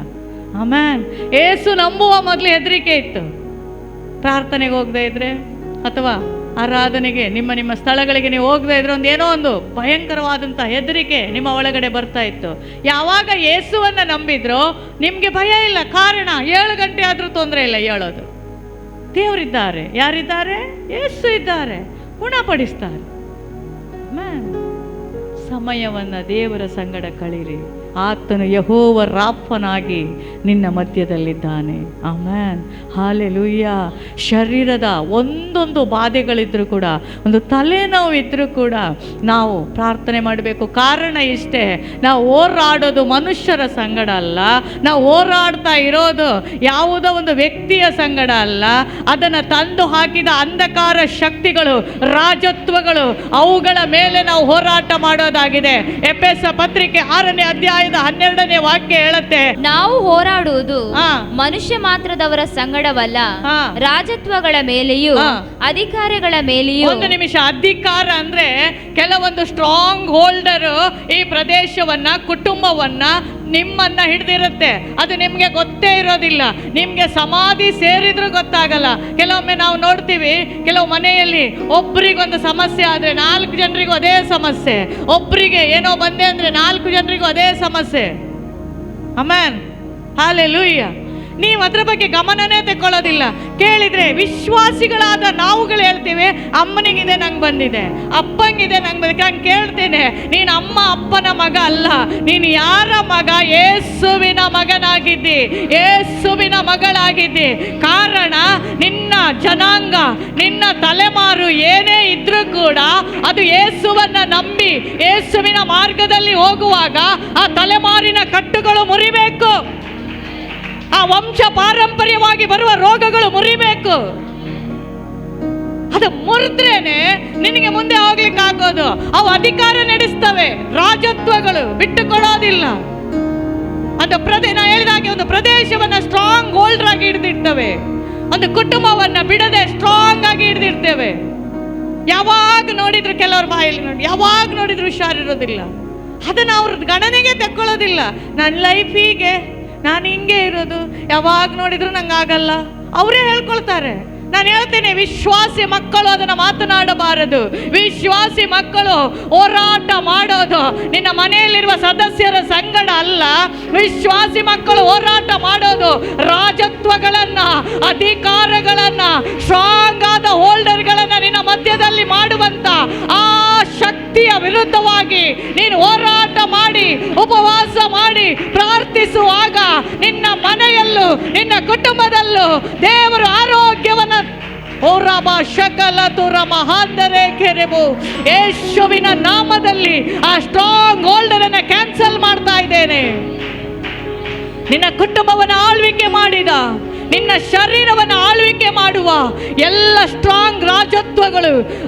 ಆಮೇನ್. ಏಸು ನಂಬುವ ಮೊದಲು ಹೆದರಿಕೆ ಇತ್ತು. ಪ್ರಾರ್ಥನೆಗೆ ಹೋಗದೆ ಇದ್ರೆ ಅಥವಾ ಆರಾಧನೆಗೆ ನಿಮ್ಮ ಸ್ಥಳಗಳಿಗೆ ನೀವು ಹೋಗದೇ ಇದ್ರೆ ಏನೋ ಒಂದು ಭಯಂಕರವಾದಂಥ ಹೆದರಿಕೆ ನಿಮ್ಮ ಒಳಗಡೆ ಬರ್ತಾ ಇತ್ತು. ಯಾವಾಗ ಯೇಸುವನ್ನು ನಂಬಿದ್ರೋ ನಿಮಗೆ ಭಯ ಇಲ್ಲ. ಕಾರಣ, 7 ಗಂಟೆ ಆದರೂ ತೊಂದರೆ ಇಲ್ಲ ಹೇಳೋದು. ದೇವರಿದ್ದಾರೆ. ಯಾರಿದ್ದಾರೆ? ಯೇಸು ಇದ್ದಾರೆ, ಗುಣಪಡಿಸ್ತಾರೆ. ಸಮಯವನ್ನು ದೇವರ ಸಂಗಡ ಕಳೀರಿ. ಆತನು ಯೆಹೋವ ರಾಫನಾಗಿ ನಿನ್ನ ಮಧ್ಯದಲ್ಲಿದ್ದಾನೆ. ಆಮೆನ್. ಹಾಲೆಲೂಯ್ಯ. ಶರೀರದ ಒಂದೊಂದು ಬಾಧೆಗಳಿದ್ರೂ ಕೂಡ, ಒಂದು ತಲೆನೋವು ಇದ್ರೂ ಕೂಡ ನಾವು ಪ್ರಾರ್ಥನೆ ಮಾಡಬೇಕು. ಕಾರಣ ಇಷ್ಟೇ, ನಾವು ಹೋರಾಡೋದು ಮನುಷ್ಯರ ಸಂಗಡ ಅಲ್ಲ. ನಾವು ಹೋರಾಡ್ತಾ ಇರೋದು ಯಾವುದೋ ಒಂದು ವ್ಯಕ್ತಿಯ ಸಂಗಡ ಅಲ್ಲ. ಅದನ್ನು ತಂದು ಹಾಕಿದ ಅಂಧಕಾರ ಶಕ್ತಿಗಳು, ರಾಜತ್ವಗಳು, ಅವುಗಳ ಮೇಲೆ ನಾವು ಹೋರಾಟ ಮಾಡೋದಾಗಿದೆ. ಎಫೆಸ ಪತ್ರಿಕೆ 6ನೇ ಅಧ್ಯಾಯ 12ನೇ ವಾಕ್ಯ ಹೇಳುತ್ತೆ, ನಾವು ಹೋರಾಡುವುದು ಮನುಷ್ಯ ಮಾತ್ರದವರ ಸಂಗಡವಲ್ಲ, ರಾಜತ್ವಗಳ ಮೇಲೆಯೂ ಅಧಿಕಾರಿಗಳ ಮೇಲೆಯೂ. ಒಂದು ನಿಮಿಷ. ಅಧಿಕಾರ ಅಂದ್ರೆ ಕೆಲವೊಂದು ಸ್ಟ್ರಾಂಗ್ ಹೋಲ್ಡರ್ ಈ ಪ್ರದೇಶವನ್ನ, ಕುಟುಂಬವನ್ನ, ನಿಮ್ಮನ್ನ ಹಿಡಿದಿರುತ್ತೆ. ಅದು ನಿಮ್ಗೆ ಗೊತ್ತೇ ಇರೋದಿಲ್ಲ. ನಿಮ್ಗೆ ಸಮಾಧಿ ಸೇರಿದ್ರೂ ಗೊತ್ತಾಗಲ್ಲ. ಕೆಲವೊಮ್ಮೆ ನಾವು ನೋಡ್ತೀವಿ, ಕೆಲವು ಮನೆಯಲ್ಲಿ ಒಬ್ಬರಿಗೊಂದು ಸಮಸ್ಯೆ ಆದ್ರೆ 4 ಜನರಿಗೂ ಅದೇ ಸಮಸ್ಯೆ. ಒಬ್ಬರಿಗೆ ಏನೋ ಬಂದೆ ಅಂದ್ರೆ 4 ಜನರಿಗೂ ಅದೇ ಸಮಸ್ಯೆ. ಆಮೆನ್. ಹಲ್ಲೆಲೂಯಾ. ನೀವು ಅದರ ಬಗ್ಗೆ ಗಮನನೇ ತಗೊಳ್ಳೋದಿಲ್ಲ. ಕೇಳಿದ್ರೆ ವಿಶ್ವಾಸಿಗಳಾದ ನಾವುಗಳು ಹೇಳ್ತೀವಿ, ಅಮ್ಮನಿಗಿದೆ ನಂಗೆ ಬಂದಿದೆ, ಅಪ್ಪಂಗಿದೆ ನಂಗೆ ಬಂದಿದೆ. ನಾನು ಕೇಳ್ತೇನೆ, ನೀನು ಅಮ್ಮ ಅಪ್ಪನ ಮಗ ಅಲ್ಲ, ನೀನು ಯಾರ ಮಗ? ಯೇಸುವಿನ ಮಗನಾಗಿದ್ದಿ, ಯೇಸುವಿನ ಮಗಳಾಗಿದ್ದಿ. ಕಾರಣ, ನಿನ್ನ ಜನಾಂಗ, ನಿನ್ನ ತಲೆಮಾರು ಏನೇ ಇದ್ರೂ ಕೂಡ ಅದು ಯೇಸುವನ್ನ ನಂಬಿ ಯೇಸುವಿನ ಮಾರ್ಗದಲ್ಲಿ ಹೋಗುವಾಗ ಆ ತಲೆಮಾರಿನ ಕಟ್ಟುಗಳು ಮುರಿಬೇಕು. ಆ ವಂಶ ಪಾರಂಪರ್ಯವಾಗಿ ಬರುವ ರೋಗಗಳು ಮುರಿಬೇಕು. ಅದು ಮುರಿದ್ರೇನೆ ನಿನಗೆ ಮುಂದೆ ಹೋಗ್ಲಿಕ್ಕೆ ಆಗೋದು. ಅವು ಅಧಿಕಾರ ನಡೆಸ್ತವೆ, ರಾಜತ್ವಗಳು ಬಿಟ್ಟು ಕೊಡೋದಿಲ್ಲ. ಅದು ನಾ ಹೇಳಿದಾಗೆ ಒಂದು ಪ್ರದೇಶವನ್ನ ಸ್ಟ್ರಾಂಗ್ ಹೋಲ್ಡರ್ ಆಗಿ ಹಿಡಿದಿರ್ತವೆ. ಒಂದು ಕುಟುಂಬವನ್ನ ಬಿಡದೆ ಸ್ಟ್ರಾಂಗ್ ಆಗಿ ಹಿಡಿದಿರ್ತೇವೆ. ಯಾವಾಗ ನೋಡಿದ್ರು ಕೆಲವ್ರ ಬಾಯಲ್ಲಿ ನೋಡಿ, ಯಾವಾಗ ನೋಡಿದ್ರು ಹುಷಾರಿರೋದಿಲ್ಲ. ಅದನ್ನ ಅವ್ರ ಗಣನೆಗೆ ತಕ್ಕೊಳ್ಳೋದಿಲ್ಲ. ನನ್ನ ಲೈಫ್ ಹೀಗೆ, ನಾನು ಹಿಂಗೆ ಇರೋದು, ಯಾವಾಗ ನೋಡಿದ್ರು ನಂಗೆ ಆಗಲ್ಲ, ಅವರೇ ಹೇಳ್ಕೊಳ್ತಾರೆ. ನಾನು ಹೇಳ್ತೇನೆ, ವಿಶ್ವಾಸಿ ಮಕ್ಕಳು ಅದನ್ನು ಮಾತನಾಡಬಾರದು. ವಿಶ್ವಾಸಿ ಮಕ್ಕಳು ಹೋರಾಟ ಮಾಡೋದು ನಿನ್ನ ಮನೆಯಲ್ಲಿರುವ ಸದಸ್ಯರ ಸಂಗಡ ಅಲ್ಲ. ವಿಶ್ವಾಸಿ ಮಕ್ಕಳು ಹೋರಾಟ ಮಾಡೋದು ರಾಜತ್ವಗಳನ್ನ, ಅಧಿಕಾರಗಳನ್ನ, ಸ್ಟ್ರಾಂಗ್ ಆದ ಹೋಲ್ಡರ್ಗಳನ್ನ ನಿನ್ನ ಮಧ್ಯದಲ್ಲಿ ಮಾಡುವಂತ ಆ ಶಕ್ತಿಯ ವಿರುದ್ಧವಾಗಿ ನೀನು ಹೋರಾಟ ಮಾಡಿ, ಉಪವಾಸ ಮಾಡಿ ಪ್ರಾರ್ಥಿಸುವಾಗ ನಿನ್ನ ಮನೆಯಲ್ಲೂ ನಿನ್ನ ಕುಟುಂಬದಲ್ಲೂ ದೇವರು ಆರೋಗ್ಯವನ್ನು ಯೇಸುವಿನ ನಾಮದಲ್ಲಿ ಆ ಸ್ಟ್ರಾಂಗ್ ಹೋಲ್ಡರ್ ಅನ್ನು ಕ್ಯಾನ್ಸಲ್ ಮಾಡ್ತಾ ಇದ್ದೇನೆ. ನಿನ್ನ ಕುಟುಂಬವನ್ನು ಆಳ್ವಿಕೆ ಮಾಡಿದ, ನಿನ್ನ ಶರೀರವನ್ನು ಆಳ್ವಿಕೆ ಮಾಡುವ ಎಲ್ಲ ಸ್ಟ್ರಾಂಗ್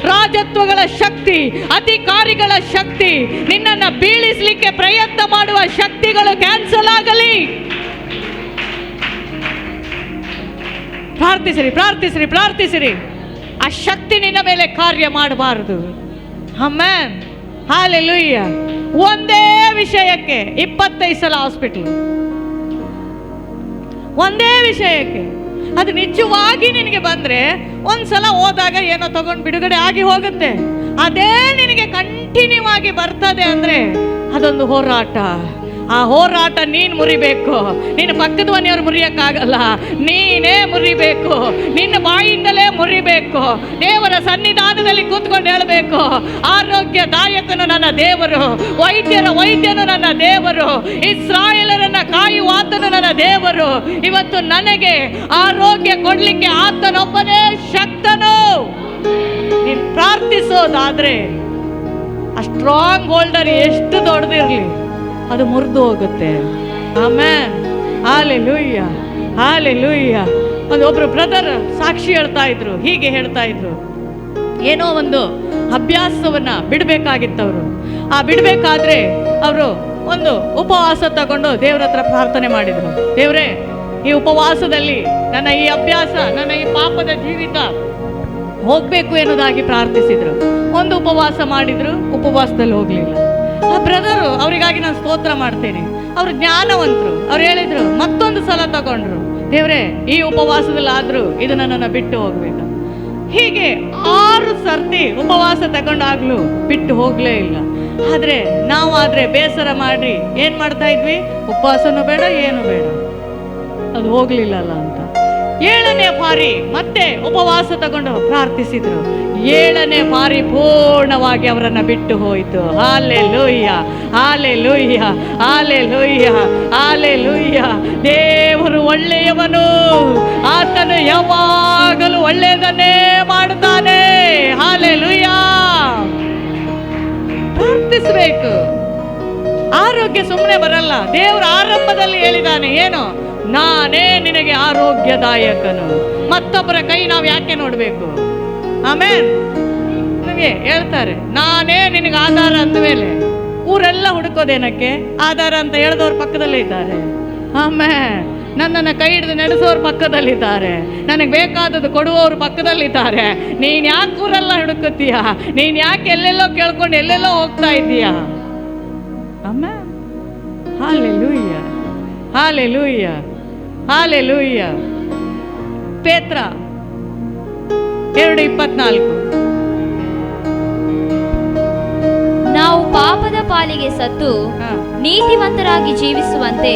ರಾಜತ್ವಗಳ ಶಕ್ತಿ, ಅಧಿಕಾರಿಗಳ ಶಕ್ತಿ, ನಿನ್ನನ್ನು ಬೀಳಿಸಲಿಕ್ಕೆ ಪ್ರಯತ್ನ ಮಾಡುವ ಶಕ್ತಿಗಳು ಕ್ಯಾನ್ಸಲ್ ಆಗಲಿ. ಪ್ರಾರ್ಥಿಸಿರಿ. ಆ ಶಕ್ತಿ ನಿನ್ನ ಮೇಲೆ ಕಾರ್ಯ ಮಾಡಬಾರದು. ಆಮೆನ್. ಹಲ್ಲೆಲೂಯಾ. ಒಂದೇ ವಿಷಯಕ್ಕೆ 25 ಸಲ ಹಾಸ್ಪಿಟಲ್, ಒಂದೇ ವಿಷಯಕ್ಕೆ ಅದು ನಿಜವಾಗಿ ನಿನಗೆ ಬಂದರೆ ಒಂದ್ಸಲ ಹೋದಾಗ ಏನೋ ತಗೊಂಡು ಬಿಡುಗಡೆ ಆಗಿ ಹೋಗುತ್ತೆ. ಅದೇ ನಿನಗೆ ಕಂಟಿನ್ಯೂ ಆಗಿ ಬರ್ತದೆ ಅಂದರೆ ಅದೊಂದು ಹೋರಾಟ. ಆ ಹೋರಾಟ ನೀನು ಮುರಿಬೇಕು. ನಿನ್ನ ಪಕ್ಕದ ಮನೆಯವರು ಮುರಿಯಕ್ಕಾಗಲ್ಲ, ನೀನೇ ಮುರಿಬೇಕು. ನಿನ್ನ ಬಾಯಿಂದಲೇ ಮುರಿಬೇಕು. ದೇವರ ಸನ್ನಿಧಾನದಲ್ಲಿ ಕೂತ್ಕೊಂಡು ಹೇಳಬೇಕು, ಆರೋಗ್ಯದಾಯಕನು ನನ್ನ ದೇವರು, ವೈದ್ಯನು ನನ್ನ ದೇವರು, ಇಸ್ರಾಯೇಲರನ್ನ ಕಾಯುವಾತನು ನನ್ನ ದೇವರು. ಇವತ್ತು ನನಗೆ ಆರೋಗ್ಯ ಕೊಡ್ಲಿಕ್ಕೆ ಆತನೊಬ್ಬನೇ ಶಕ್ತನು. ನೀನು ಪ್ರಾರ್ಥಿಸೋದಾದ್ರೆ ಆ ಸ್ಟ್ರಾಂಗ್ ಹೋಲ್ಡರ್ ಎಷ್ಟು ದೊಡ್ಡದಿರಲಿ ಅದು ಮುರಿದು ಹೋಗುತ್ತೆ. Amen, hallelujah, hallelujah. ಒಬ್ರು ಬ್ರದರ್ ಸಾಕ್ಷಿ ಹೇಳ್ತಾ ಇದ್ರು, ಹೀಗೆ ಹೇಳ್ತಾ ಇದ್ರು, ಏನೋ ಒಂದು ಅಭ್ಯಾಸವನ್ನ ಬಿಡಬೇಕಾಗಿತ್ತವರು. ಆ ಬಿಡಬೇಕಾದ್ರೆ ಅವರು ಒಂದು ಉಪವಾಸ ತಗೊಂಡು ದೇವ್ರ ಹತ್ರ ಪ್ರಾರ್ಥನೆ ಮಾಡಿದ್ರು. ದೇವ್ರೇ, ಈ ಉಪವಾಸದಲ್ಲಿ ನನ್ನ ಈ ಅಭ್ಯಾಸ, ನನ್ನ ಈ ಪಾಪದ ಜೀವಿತ ಹೋಗ್ಬೇಕು ಎನ್ನುವುದಾಗಿ ಪ್ರಾರ್ಥಿಸಿದ್ರು. ಒಂದು ಉಪವಾಸ ಮಾಡಿದ್ರು, ಉಪವಾಸದಲ್ಲಿ ಹೋಗ್ಲಿಲ್ಲ. ಆ ಬ್ರದರು ಅವರಿಗಾಗಿ ನಾನು ಸ್ತೋತ್ರ ಮಾಡ್ತೇನೆ, ಅವರು ಜ್ಞಾನವಂತರು. ಅವ್ರು ಹೇಳಿದ್ರು, ಮತ್ತೊಂದು ಸಲ ತಗೊಂಡ್ರು, ದೇವ್ರೆ ಈ ಉಪವಾಸದಲ್ಲಾದ್ರೂ ಇದು ನನ್ನನ್ನು ಬಿಟ್ಟು ಹೋಗ್ಬೇಕು. ಹೀಗೆ 6 ಸರ್ತಿ ಉಪವಾಸ ತಗೊಂಡಾಗ್ಲೂ ಬಿಟ್ಟು ಹೋಗ್ಲೇ ಇಲ್ಲ. ಆದ್ರೆ ನಾವಾದ್ರೆ ಬೇಸರ ಮಾಡಿ ಏನ್ ಮಾಡ್ತಾ ಇದ್ವಿ, ಉಪವಾಸನೂ ಬೇಡ ಏನು ಬೇಡ, ಅದು ಹೋಗ್ಲಿಲ್ಲಲ್ಲ ಅಂತ 7ನೇ ಬಾರಿ ಮತ್ತೆ ಉಪವಾಸ ತಗೊಂಡು ಪ್ರಾರ್ಥಿಸಿದ್ರು. 7ನೇ ಬಾರಿ ಪೂರ್ಣವಾಗಿ ಅವರನ್ನ ಬಿಟ್ಟು ಹೋಯಿತು. Hallelujah, hallelujah, hallelujah, hallelujah. ದೇವರು ಒಳ್ಳೆಯವನು, ಆತನು ಯಾವಾಗಲೂ ಒಳ್ಳೆಯದನ್ನೇ ಮಾಡುತ್ತಾನೆ. ಹಲ್ಲೆಲೂಯಾ. ಪ್ರಾರ್ಥಿಸಬೇಕು. ಆರೋಗ್ಯ ಸುಮ್ಮನೆ ಬರಲ್ಲ. ದೇವರು ಆರಂಭದಲ್ಲಿ ಹೇಳಿದಾನೆ, ಏನು, ನಾನೇ ನಿನಗೆ ಆರೋಗ್ಯದಾಯಕನು. ಮತ್ತೊಬ್ಬರ ಕೈ ನಾವು ಯಾಕೆ ನೋಡಬೇಕು? ಆಮೇನ್. ನನಗೆ ಹೇಳ್ತಾರೆ, ನಾನೇ ನಿನಗೆ ಆಧಾರ ಅಂದಮೇಲೆ ಊರೆಲ್ಲ ಹುಡುಕೋದೇನಕ್ಕೆ? ಆಧಾರ ಅಂತ ಹೇಳಿದವ್ರ ಪಕ್ಕದಲ್ಲೇ ಇದ್ದಾರೆ. ಆಮೇನ್. ನನ್ನನ್ನು ಕೈ ಹಿಡಿದು ನಡೆಸೋರು ಪಕ್ಕದಲ್ಲಿದ್ದಾರೆ, ನನಗೆ ಬೇಕಾದದ್ದು ಕೊಡುವವರು ಪಕ್ಕದಲ್ಲಿದ್ದಾರೆ. ನೀನು ಯಾಕೆ ಊರೆಲ್ಲ ಹುಡುಕುತ್ತೀಯ? ನೀನು ಯಾಕೆ ಎಲ್ಲೆಲ್ಲೋ ಕೇಳ್ಕೊಂಡು ಎಲ್ಲೆಲ್ಲೋ ಹೋಗ್ತಾ ಇದ್ದೀಯಾ? ಆಮೇನ್. Hallelujah, hallelujah, hallelujah. ಪೇತ್ರ 2:24. ನಾವು ಪಾಪದ ಪಾಲಿಗೆ ಸತ್ತು ನೀತಿವಂತರಾಗಿ ಜೀವಿಸುವಂತೆ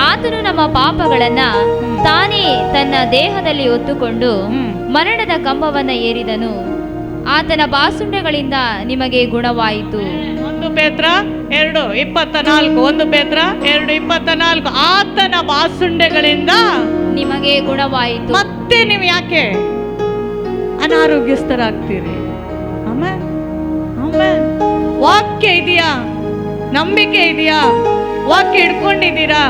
ಆತನು ನಮ್ಮ ಪಾಪಗಳನ್ನ ತಾನೇ ತನ್ನ ದೇಹದಲ್ಲಿ ಹೊತ್ತುಕೊಂಡು ಮರಣದ ಕಂಬವನ್ನ ಏರಿದನು. ಆತನ ಬಾಸುಂಡೆಗಳಿಂದ ನಿಮಗೆ ಗುಣವಾಯಿತು. 1 ಪೇತ್ರ 2:24. 1 ಪೇತ್ರ 2:24. ಆತನ ಬಾಸುಂಡೆಗಳಿಂದ ನಿಮಗೆ ಗುಣವಾಯಿತು. ಮತ್ತೆ ನೀವು ಯಾಕೆ ಅನಾರೋಗ್ಯಸ್ಥರಾಗ್ತೀರಿ? ಆಮೇನ್, ಆಮೇನ್. ವಾಕ್ಯ ಇದೆಯಾ? ನಂಬಿಕೆ ಇದೆಯಾ? ವಾಕ್ಯ ಹಿಡ್ಕೊಂಡಿದ್ದೀರಾ?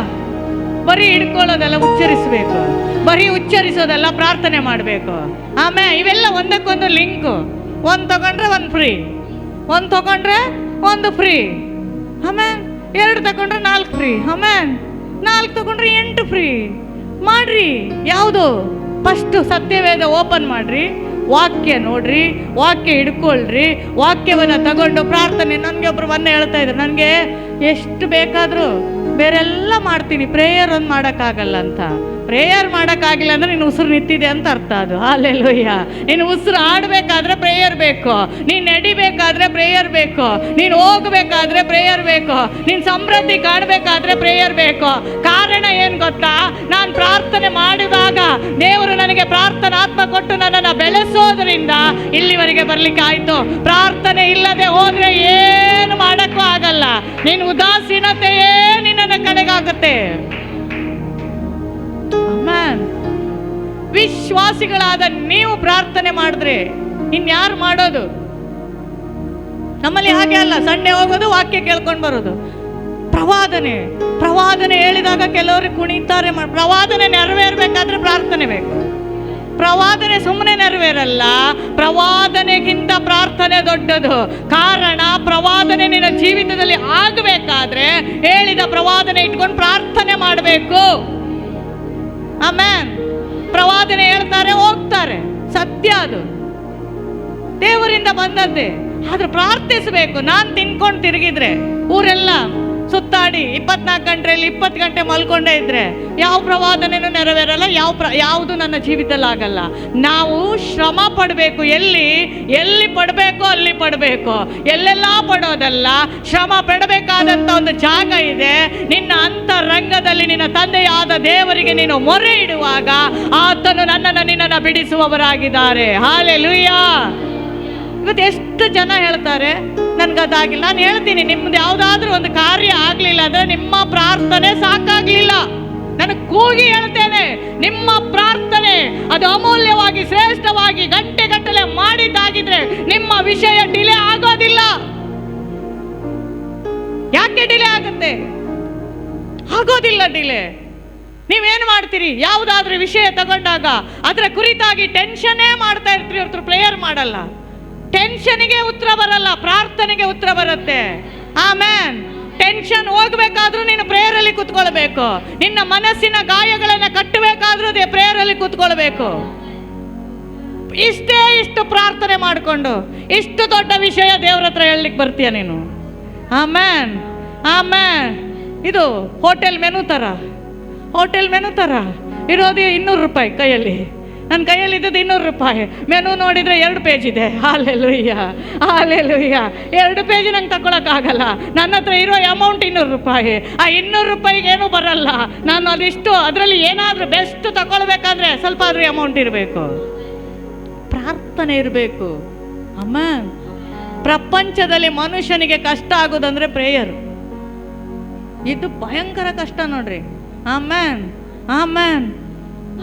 ಬರೀ ಹಿಡ್ಕೊಳ್ಳೋದೆಲ್ಲ ಉಚ್ಚರಿಸಬೇಕು, ಬರೀ ಉಚ್ಚರಿಸೋದೆಲ್ಲ ಪ್ರಾರ್ಥನೆ ಮಾಡಬೇಕು. ಆಮೇಲೆ ಇವೆಲ್ಲ ಒಂದಕ್ಕೊಂದು ಲಿಂಕು. ಒಂದು ತಗೊಂಡ್ರೆ ಒಂದು ಫ್ರೀ, ಒಂದು ತಗೊಂಡ್ರೆ ಒಂದು ಫ್ರೀ. ಆಮೇಲೆ 2 ತಗೊಂಡ್ರೆ 4 ಫ್ರೀ. ಆಮೇಲೆ 4 ತಗೊಂಡ್ರೆ 8 ಫ್ರೀ. ಮಾಡ್ರಿ. ಯಾವುದು? ಫಸ್ಟ್ ಸತ್ಯವೇದ ಓಪನ್ ಮಾಡ್ರಿ, ವಾಕ್ಯ ನೋಡ್ರಿ, ವಾಕ್ಯ ಹಿಡ್ಕೊಳ್ರಿ, ವಾಕ್ಯವನ್ನು ತಗೊಂಡು ಪ್ರಾರ್ಥನೆ. ನನಗೆ ಒಬ್ರು ಮೊನ್ನೆ ಹೇಳ್ತಾ ಇದ್ರು, ನನಗೆ ಎಷ್ಟು ಬೇಕಾದರೂ ಬೇರೆಲ್ಲ ಮಾಡ್ತೀನಿ, ಪ್ರೇಯರ್ ಒಂದು ಮಾಡೋಕ್ಕಾಗಲ್ಲ ಅಂತ. ಪ್ರೇಯರ್ ಮಾಡೋಕ್ಕಾಗಿಲ್ಲ ಅಂದರೆ ನೀನು ಉಸಿರು ನಿಂತಿದೆ ಅಂತ ಅರ್ಥ. ಅದು ಹಲ್ಲೆಲೂಯಾ. ನೀನು ಉಸಿರು ಆಡಬೇಕಾದ್ರೆ ಪ್ರೇಯರ್ ಬೇಕು, ನೀನು ನಡಿಬೇಕಾದ್ರೆ ಪ್ರೇಯರ್ ಬೇಕು, ನೀನು ಹೋಗಬೇಕಾದ್ರೆ ಪ್ರೇಯರ್ ಬೇಕು, ನೀನು ಸಮೃದ್ಧಿ ಕಾಣಬೇಕಾದ್ರೆ ಪ್ರೇಯರ್ ಬೇಕು. ಕಾರಣ ಏನು ಗೊತ್ತಾ? ನಾನು ಪ್ರಾರ್ಥನೆ ಮಾಡಿದಾಗ ದೇವರು ನನಗೆ ಪ್ರಾರ್ಥನಾತ್ಮ ಕೊಟ್ಟು ನನ್ನನ್ನು ಬೆಳೆಸೋದ್ರಿಂದ ಇಲ್ಲಿವರೆಗೆ ಬರ್ಲಿಕ್ಕೆ ಆಯಿತು. ಪ್ರಾರ್ಥನೆ ಇಲ್ಲದೆ ಹೋದರೆ ಏನು ಮಾಡೋಕ್ಕೂ ಆಗಲ್ಲ. ನೀನು ಉದಾಸೀನತೆಯೇ ನಿನ್ನನ್ನು ಕಡೆಗಾಗುತ್ತೆ. ವಿಶ್ವಾಸಿಗಳಾದ ನೀವು ಪ್ರಾರ್ಥನೆ ಮಾಡಿದ್ರೆ ಇನ್ಯಾರು ಮಾಡೋದು? ನಮ್ಮಲ್ಲಿ ಹಾಗೆ ಅಲ್ಲ. ಸಂಡೆ ಹೋಗೋದು, ವಾಕ್ಯ ಕೇಳ್ಕೊಂಡು ಬರೋದು. ಪ್ರವಾದನೆ ಹೇಳಿದಾಗ ಕೆಲವರು ಕುಣಿತಾರೆ. ಪ್ರವಾದನೆ ನೆರವೇರ್ಬೇಕಾದ್ರೆ ಪ್ರಾರ್ಥನೆ ಬೇಕು. ಪ್ರವಾದನೆ ಸುಮ್ಮನೆ ನೆರವೇರಲ್ಲ, ಪ್ರವಾದನೆಗಿಂತ ಪ್ರಾರ್ಥನೆ ದೊಡ್ಡದು. ಕಾರಣ, ಪ್ರವಾದನೆ ನಿನ್ನ ಜೀವಿತದಲ್ಲಿ ಆಗಬೇಕಾದ್ರೆ ಹೇಳಿದ ಪ್ರವಾದನೆ ಇಟ್ಕೊಂಡು ಪ್ರಾರ್ಥನೆ ಮಾಡಬೇಕು. ಆಮೇನ್. ಪ್ರವಾದನೆ ಹೇಳ್ತಾರೆ, ಹೋಗ್ತಾರೆ, ಸತ್ಯ, ಅದು ದೇವರಿಂದ ಬಂದದ್ದೇ. ಆದ್ರೆ ಪ್ರಾರ್ಥಿಸಬೇಕು. ನಾನು ತಿನ್ಕೊಂಡು ತಿರುಗಿದ್ರೆ ಊರೆಲ್ಲ ಸುತ್ತಾಡಿ 24 ಗಂಟೆಯಲ್ಲಿ 20 ಗಂಟೆ ಮಲ್ಕೊಂಡೇ ಇದ್ರೆ ಯಾವ ಪ್ರವಾದನೆನೂ ನೆರವೇರಲ್ಲ, ಯಾವುದು ನನ್ನ ಜೀವಿತದಲ್ಲಿ ಆಗಲ್ಲ. ನಾವು ಶ್ರಮ ಪಡಬೇಕು. ಎಲ್ಲಿ ಪಡಬೇಕು ಅಲ್ಲಿ ಪಡಬೇಕು, ಎಲ್ಲೆಲ್ಲ ಪಡೋದಲ್ಲ. ಶ್ರಮ ಪಡಬೇಕಾದಂತ ಒಂದು ಜಾಗ ಇದೆ. ನಿನ್ನ ಅಂತರಂಗದಲ್ಲಿ ನಿನ್ನ ತಂದೆಯಾದ ದೇವರಿಗೆ ನೀನು ಮೊರೆ ಇಡುವಾಗ ಆತನು ನಿನ್ನನ್ನು ಬಿಡಿಸುವವರಾಗಿದ್ದಾರೆ. ಹಲ್ಲೆಲೂಯಾ. ಇವತ್ತು ಎಷ್ಟು ಜನ ಹೇಳ್ತಾರೆ ನನ್ಗದಾಗಿಲ್ಲ. ನಾನು ಹೇಳ್ತೀನಿ, ನಿಮ್ದು ಯಾವುದಾದ್ರೂ ಒಂದು ಕಾರ್ಯ ಆಗ್ಲಿಲ್ಲ ಅಂದ್ರೆ ನಿಮ್ಮ ಪ್ರಾರ್ಥನೆ ಸಾಕಾಗ್ಲಿಲ್ಲ. ನಾನು ಕೂಗಿ ಹೇಳ್ತೇನೆ, ನಿಮ್ಮ ಪ್ರಾರ್ಥನೆ ಅದು ಅಮೂಲ್ಯವಾಗಿ ಶ್ರೇಷ್ಠವಾಗಿ ಗಂಟೆಗಟ್ಟಲೆ ಮಾಡಿದ್ದಾಗಿದ್ರೆ ನಿಮ್ಮ ವಿಷಯ ಡಿಲೇ ಆಗೋದಿಲ್ಲ. ಯಾಕೆ ಡಿಲೇ ಆಗುತ್ತೆ? ಆಗೋದಿಲ್ಲ ಡಿಲೇ. ನೀವೇನು ಮಾಡ್ತೀರಿ? ಯಾವುದಾದ್ರೂ ವಿಷಯ ತಗೊಂಡಾಗ ಅದರ ಕುರಿತಾಗಿ ಟೆನ್ಷನ್ನೇ ಮಾಡ್ತಾ ಇರ್ತೀರಿ ಹೊರತು ಪ್ರೇಯರ್ ಮಾಡಲ್ಲ. ಟೆನ್ಷನ್ಗೆ ಉತ್ತರ ಬರಲ್ಲ, ಪ್ರಾರ್ಥನೆಗೆ ಉತ್ತರ ಬರುತ್ತೆ. ಆಮೆನ್. ಟೆನ್ಷನ್ ಹೋಗ್ಬೇಕಾದ್ರೂ ನೀನು ಪ್ರೇಯರಲ್ಲಿ ಕೂತ್ಕೊಳ್ಬೇಕು. ನಿನ್ನ ಮನಸ್ಸಿನ ಗಾಯಗಳನ್ನ ಕಟ್ಟಬೇಕಾದ್ರೂ ಅದೇ ಪ್ರೇಯರಲ್ಲಿ ಕೂತ್ಕೊಳ್ಬೇಕು. ಇಷ್ಟು ಪ್ರಾರ್ಥನೆ ಮಾಡಿಕೊಂಡು ಇಷ್ಟು ದೊಡ್ಡ ವಿಷಯ ದೇವ್ರ ಹತ್ರ ಹೇಳಲಿಕ್ಕೆ ಬರ್ತೀಯ ನೀನು? Amen, amen. ಇದು ಹೋಟೆಲ್ ಮೆನು ತರ ಇರೋದು 200 ರೂಪಾಯಿ ಕೈಯಲ್ಲಿ. ನನ್ನ ಕೈಯಲ್ಲಿ ಇದ್ದದ್ದು 200 ರೂಪಾಯಿ. ಮೆನು ನೋಡಿದರೆ 2 ಪೇಜ್ ಇದೆ. Hallelujah, hallelujah. 2 ಪೇಜ್ ನಂಗೆ ತಗೊಳಕ್ಕಾಗಲ್ಲ. ನನ್ನ ಹತ್ರ ಇರೋ ಅಮೌಂಟ್ 200 ರೂಪಾಯಿ. ಆ 200 ರೂಪಾಯಿಗೆ ಏನೂ ಬರಲ್ಲ. ನಾನು ಅದರಲ್ಲಿ ಏನಾದರೂ ಬೆಸ್ಟ್ ತಗೊಳ್ಬೇಕಾದ್ರೆ ಸ್ವಲ್ಪ ಆದ್ರೂ ಅಮೌಂಟ್ ಇರಬೇಕು, ಪ್ರಾರ್ಥನೆ ಇರಬೇಕು. ಅಮ್ಮ, ಪ್ರಪಂಚದಲ್ಲಿ ಮನುಷ್ಯನಿಗೆ ಕಷ್ಟ ಆಗೋದಂದ್ರೆ ಪ್ರೇಯರ್. ಇದು ಭಯಂಕರ ಕಷ್ಟ ನೋಡ್ರಿ. Amen, amen,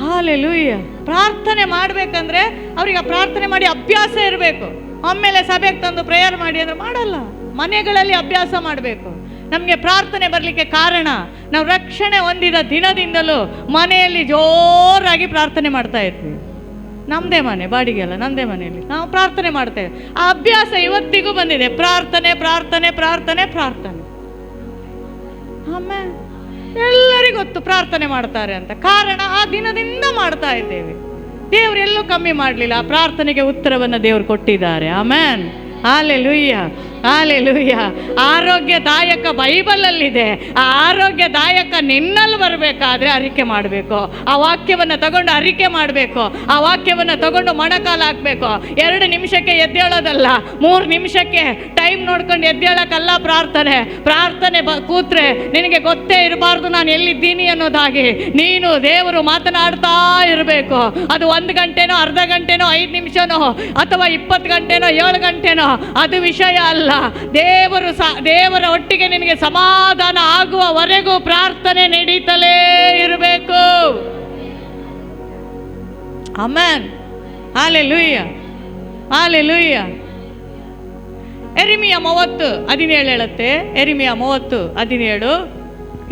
hallelujah. ಪ್ರಾರ್ಥನೆ ಮಾಡ್ಬೇಕಂದ್ರೆ ಅವ್ರಿಗೆ ಪ್ರಾರ್ಥನೆ ಮಾಡಿ ಅಭ್ಯಾಸ ಇರಬೇಕು. ಆಮೇಲೆ ಸಭೆಗೆ ತಂದು ಪ್ರೇಯರ್ ಮಾಡಿ ಅಂದ್ರೆ ಮಾಡಲ್ಲ. ಮನೆಗಳಲ್ಲಿ ಅಭ್ಯಾಸ ಮಾಡಬೇಕು. ನಮಗೆ ಪ್ರಾರ್ಥನೆ ಬರಲಿಕ್ಕೆ ಕಾರಣ ನಾವು ರಕ್ಷಣೆ ಹೊಂದಿದ ದಿನದಿಂದಲೂ ಮನೆಯಲ್ಲಿ ಜೋರಾಗಿ ಪ್ರಾರ್ಥನೆ ಮಾಡ್ತಾ ಇದ್ವಿ. ನಮ್ಮದೇ ಮನೆ, ಬಾಡಿಗೆ ಅಲ್ಲ, ನಮ್ಮದೇ ಮನೆಯಲ್ಲಿ ನಾವು ಪ್ರಾರ್ಥನೆ ಮಾಡ್ತೇವೆ. ಆ ಅಭ್ಯಾಸ ಇವತ್ತಿಗೂ ಬಂದಿದೆ. ಪ್ರಾರ್ಥನೆ ಪ್ರಾರ್ಥನೆ ಪ್ರಾರ್ಥನೆ ಪ್ರಾರ್ಥನೆ. ಆಮೇಲೆ ಎಲ್ಲರಿಗೂ ಗೊತ್ತು ಪ್ರಾರ್ಥನೆ ಮಾಡ್ತಾರೆ ಅಂತ. ಕಾರಣ ಆ ದಿನದಿಂದ ಮಾಡ್ತಾ ಇದ್ದೇವೆ. ದೇವರೆಲ್ಲೂ ಕಮ್ಮಿ ಮಾಡಲಿಲ್ಲ. ಪ್ರಾರ್ಥನೆಗೆ ಉತ್ತರವನ್ನು ದೇವರು ಕೊಟ್ಟಿದ್ದಾರೆ. Amen, hallelujah, hallelujah. ಆರೋಗ್ಯದಾಯಕ ಬೈಬಲಲ್ಲಿದೆ. ಆ ಆರೋಗ್ಯದಾಯಕ ನಿನ್ನಲ್ಲಿ ಬರಬೇಕಾದ್ರೆ ಅರಿಕೆ ಮಾಡಬೇಕು. ಆ ವಾಕ್ಯವನ್ನು ತಗೊಂಡು ಅರಿಕೆ ಮಾಡಬೇಕು. ಆ ವಾಕ್ಯವನ್ನು ತಗೊಂಡು ಮೊಣಕಾಲು ಹಾಕಬೇಕು. 2 ನಿಮಿಷಕ್ಕೆ ಎದ್ದೇಳೋದಲ್ಲ, 3 ನಿಮಿಷಕ್ಕೆ ಟೈಮ್ ನೋಡ್ಕೊಂಡು ಎದ್ದೇಳಕ್ಕಲ್ಲ ಪ್ರಾರ್ಥನೆ. ಪ್ರಾರ್ಥನೆ ಕೂತ್ರೆ ನಿನಗೆ ಗೊತ್ತೇ ಇರಬಾರ್ದು ನಾನು ಎಲ್ಲಿದ್ದೀನಿ ಅನ್ನೋದಾಗಿ. ನೀನು ದೇವರು ಮಾತನಾಡ್ತಾ ಇರಬೇಕು. ಅದು 1 ಗಂಟೆನೋ, ಅರ್ಧ ಗಂಟೆನೋ, 5 ನಿಮಿಷನೋ, ಅಥವಾ 20 ಗಂಟೆನೋ, 7 ಗಂಟೆನೋ, ಅದು ವಿಷಯ ಅಲ್ಲ. ದೇವರ ಒಟ್ಟಿಗೆ ನಿನಗೆ ಸಮಾಧಾನ ಆಗುವವರೆಗೂ ಪ್ರಾರ್ಥನೆ ನಡೀತಲೇ ಇರಬೇಕು. Amen, hallelujah, hallelujah. ಯೆರೆಮೀಯ 30:17 ಹೇಳುತ್ತೆ. ಯೆರೆಮೀಯ 30:17.